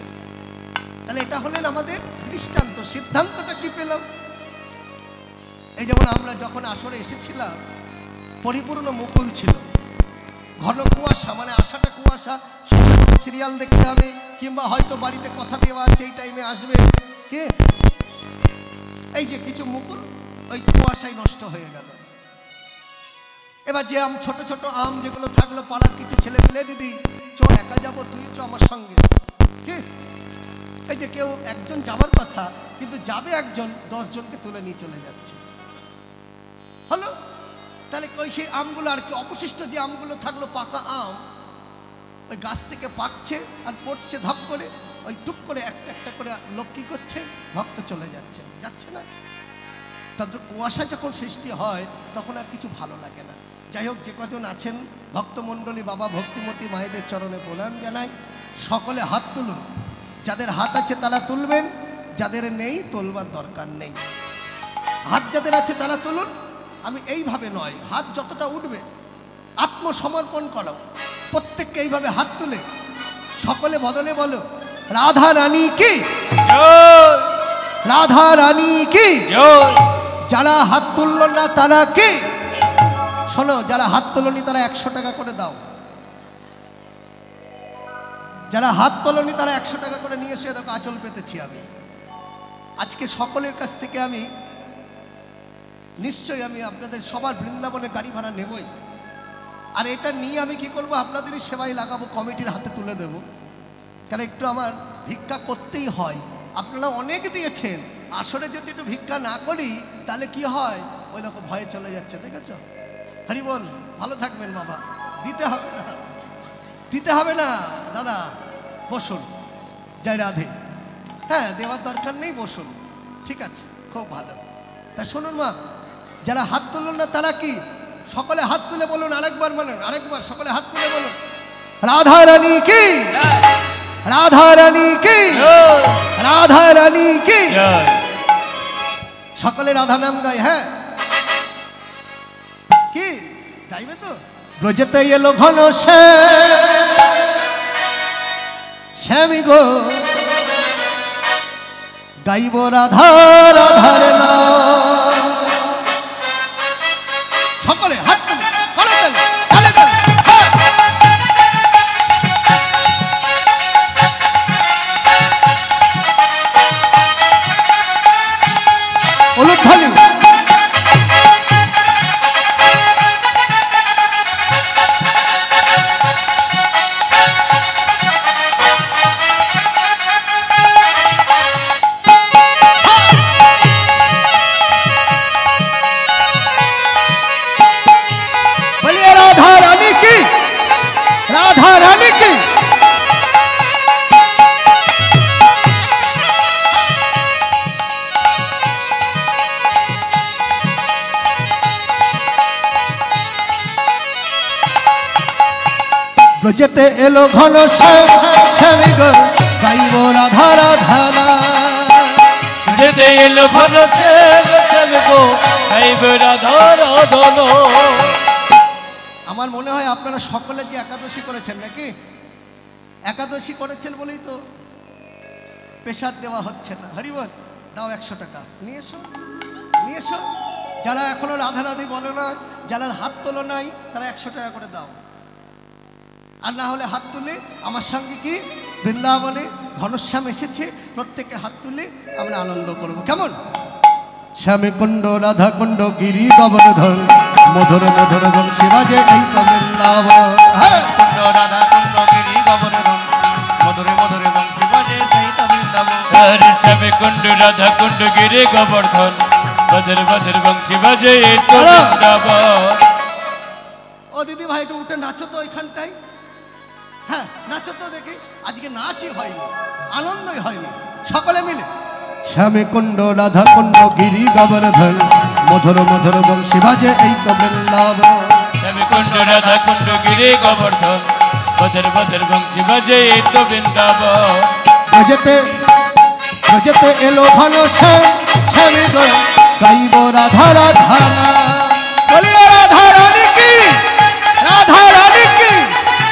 তাহলে এটা হলেন আমাদের দৃষ্টান্ত। সিদ্ধান্তটা কি পেলাম? এই যেমন আমরা যখন আসরে এসেছিলাম পরিপূর্ণ মুকুল ছিল, ঘন কুয়াশা, মানে আশাটা কুয়াশা, সিরিয়াল দেখতে হবে, কিংবা হয়তো বাড়িতে কথা দেওয়া আছে এই টাইমে আসবে, কে এই যে কিছু মুকুল ওই কুয়াশায় নষ্ট হয়ে গেল। এবার যে আম ছোট ছোট আম যেগুলো থাকলো, পাড়ার কিছু ছেলে পেলে, দিদি চো একা যাবো, তুই চো আমার সঙ্গে, কি এই যে কেউ একজন যাবার কথা কিন্তু যাবে একজন, 10 জনকে তুলে নিয়ে চলে যাচ্ছে, হলো। তাহলে ওই সেই আমগুলো আর কি, অবশিষ্ট যে আমগুলো থাকলো পাকা আম, ওই গাছ থেকে পাকছে আর পড়ছে ধপ করে, ওই টুক করে একটা একটা করে লোক কি করছে, ভক্ত চলে যাচ্ছে, যাচ্ছে না। তাদের কুয়াশা যখন সৃষ্টি হয় তখন আর কিছু ভালো লাগে না। যাই হোক, যে কজন আছেন ভক্তমণ্ডলী, বাবা ভক্তিমতী মায়েদের চরণে প্রণাম জানাই। সকলে হাত তুলুন, যাদের হাত আছে তারা তুলবেন, যাদের নেই তোলবার দরকার নেই। হাত যাদের আছে তারা তুলুন। আমি এইভাবে নয়, হাত যতটা উঠবে আত্মসমর্পণ করো, প্রত্যেককে এইভাবে হাত তুলে সকলে বদলে বলো, রাধা রানী কি, রাধা রানী কি। যারা হাত তুলল না তারা কি, শোনো, যারা হাত তুলনি তারা 100 টাকা করে দাও, যারা হাত তোলনি তারা 100 টাকা করে নিয়ে এসে দেখো আঁচল পেতেছি আমি। আজকে সকলের কাছ থেকে আমি নিশ্চয়ই আমি আপনাদের সবার বৃন্দাবনের গাড়ি ভাড়া নেবই, আর এটা নিয়ে আমি কি করব, আপনাদেরই সেবায় লাগাবো, কমিটির হাতে তুলে দেব। কারণ একটু আমার ভিক্ষা করতেই হয়, আপনারা অনেক দিয়েছেন, আসলে যদি একটু ভিক্ষা না করি তাহলে কি হয়, ওই দেখো ভয়ে চলে যাচ্ছে, দেখেছ? হরি বল, ভালো থাকবেন বাবা, দিতে হবে না, দিতে হবে না দাদা, বসুন, জয় রাধে। হ্যাঁ, দেওয়ার দরকার নেই, বসুন, ঠিক আছে, খুব ভালো। তা শুনুন মা, যারা হাত তুলুন না তারা কি, সকলে হাত তুলে বলুন, আরেকবার বলুন, আরেকবার সকলে হাত তুলে বলুন, রাধা রানী কি, রাধা রানী কি, রাধা রানী কি। সকলে রাধা নাম গায়, হ্যাঁ কি গাইবে তো? ব্রজেতে এলো ঘন শ্যামী গো, গাইব রাধা রাধার নাম। সকলে হাত তুলে করে দেন, তালে দেন, উলুধ্বনি। ব্রজেতে এলো ঘন শ্যামী গো, গাইব রাধা রাধা নাম। এলো ভালো শ্যাম গো গাইব রাধার ধন। আমার মনে হয় আপনারা সকলে কি একাদশী করেছেন নাকি? একাদশী করেছেন বলেই তো পেশার দেওয়া হচ্ছে না। হরিবল, দাও 100 টাকা নিয়ে এসো, নিয়ে এসো। যারা এখনো রাধা রাধি বলো না, যারা হাত তোলো নাই, তারা 100 টাকা করে দাও। আর না হলে হাত তুলে আমার সঙ্গে কি বৃন্দাবনে ঘনশ্যাম এসেছে, প্রত্যেকে হাত তুলে আমরা আনন্দ করব, কেমন? শ্যামে কুণ্ড রাধা কুণ্ড গিরি গোবর্ধন, মধুর মধুর বংশী বাজে এই তো বৃন্দাবন। হ্যাঁ, কুণ্ড রাধা কুণ্ড গিরি গোবর্ধন, মধুরে মধুরে বংশী বাজে সেই তো বৃন্দাবন। হরে শ্যাম কুণ্ড রাধা কুণ্ড গিরি গোবর্ধন, মধুর মধুর বংশী বাজে এই তো বৃন্দাবন। ও দিদি ভাই, একটু উঠে নাচো তো ওইখানটাই। হ্যাঁ, নাচো তো দেখি। আজকে নাচই হয়নি, আনন্দই হয়নি, সকলে মিলে। শ্যামে কুণ্ড রাধা কুণ্ড গিরি গোবর্ধন, মধুর মধুর বংশী বাজে এই তো বৃন্দাবন। শ্যাম কুণ্ড রাধা কুণ্ড গিরি গোবর্ধন, মধুর মধুর বংশী বাজে এই তো বৃন্দাবন। ব্রজেতে ব্রজেতে এলো ঘন শ্যাম, শ্যামে গো গাইব রাধা রাধা নাম। বলিয়ে রাধা রানী কি, রাধা রানী কি,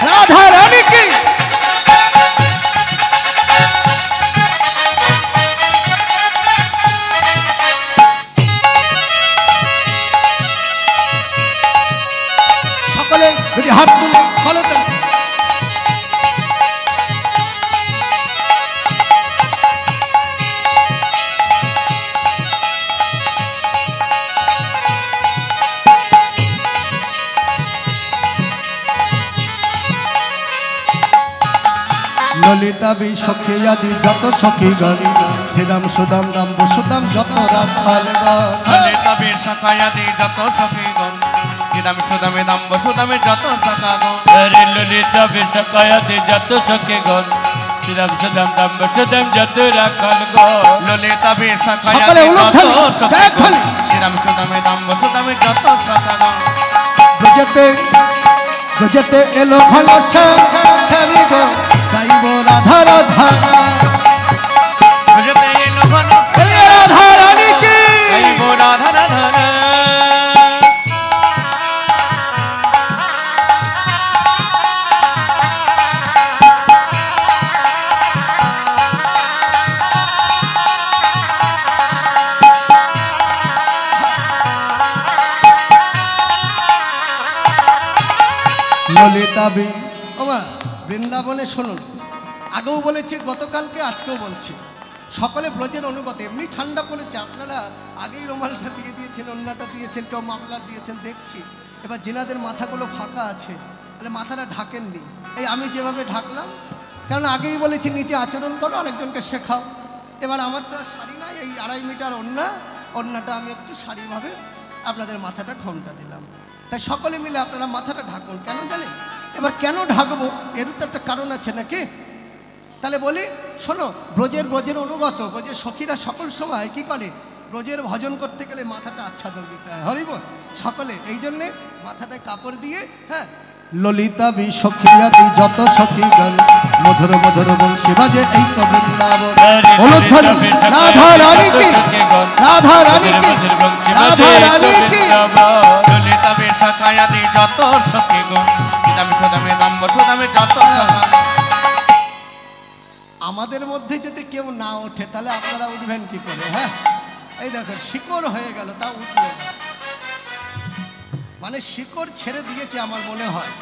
রাধা রানী কি। সকলে যদি হাত তুলে ফলো দেন। ললিতা বি সখী আদি যত সখী গণ, শ্রীরাম সুদাম দাম বসুদাম যত রাখাল গণ। ললিতা বীর সখায়াদি যত সখীগণ, শ্রীদামে সুদামে দাম বসুদামে যত সখাগণ। হরে ললিতা বিশাখায়াতে যত সখী গণ, শ্রীরাম সুদাম দাম বসুদাম যত রাখাল গণ। ললিতা বীর সকলে সখায়াদি উলুধ্বনি, যত সখীগণ, জয়ধ্বনি। শ্রীদামে সুদামে দাম বসুদামে যত সখাগণ। ব্রজেতে ব্রজেতে এলো ঘন শ্যাম, শ্যামী গো গাইব রাধা রাধা নাম। ব্রজেতে এলো ঘন শ্যাম, বলিয়ে রাধা রানী কি, গাইব রাধা রাধা নাম। ললিতা বি। ওমা, বৃন্দাবনে শুনুন, আগেও বলেছি, গতকালকে আজকেও বলছি, সকলে ব্রজের অনুগত। এমনি ঠান্ডা পড়েছে, আপনারা আগেই রুমালটা দিয়ে দিয়েছেন, অন্যটা দিয়েছেন, কেউ মাফলার দিয়েছেন দেখছি। এবার যেনাদের মাথাগুলো ফাঁকা আছে, তাহলে মাথাটা ঢাকেননি। এই আমি যেভাবে ঢাকলাম, কারণ আগেই বলেছি নিচে আচরণ করো, অনেকজনকে শেখাও। এবার আমার তো আর শাড়ি নাই, এই 2.5 মিটার অন্যটা আমি একটু শাড়িভাবে আপনাদের মাথাটা ঘোমটা দিলাম। তাই সকলে মিলে আপনারা মাথাটা ঢাকুন। কেন জানেন? এবার কেন ঢাকবো, এর তো একটা কারণ আছে নাকি? তাহলে বলি শোনো, ব্রজের অনুগত, ব্রজের সখীরা সকল সময় কি করে, ব্রজের ভজন করতে গেলে মাথাটা আচ্ছাদন দিতে হয়। হরিব সকলে, এই জন্যে মাথাটায় কাপড় দিয়ে। হ্যাঁ, ললিতা বি সখীয়াদি যত সখীগণ, মধুর মধুর বংশী বাজে এই তো বৃন্দাবন। উলুধ্বনি, রাধা রানী কি, রাধা রানী কি, রাধা রানী কি। ললিতা বীর সখায়াদি যত সখীগণ, শ্রীদামে সুদামে দাম বসুদামে যত সখাগণ। আমাদের মধ্যে যদি কেউ না ওঠে, তাহলে আপনারা উঠবেন কি করে? হ্যাঁ, এই দেখেন শিকড় হয়ে গেল, তা উঠলো না। মানে শিকড় ছেড়ে দিয়েছে আমার মনে হয়।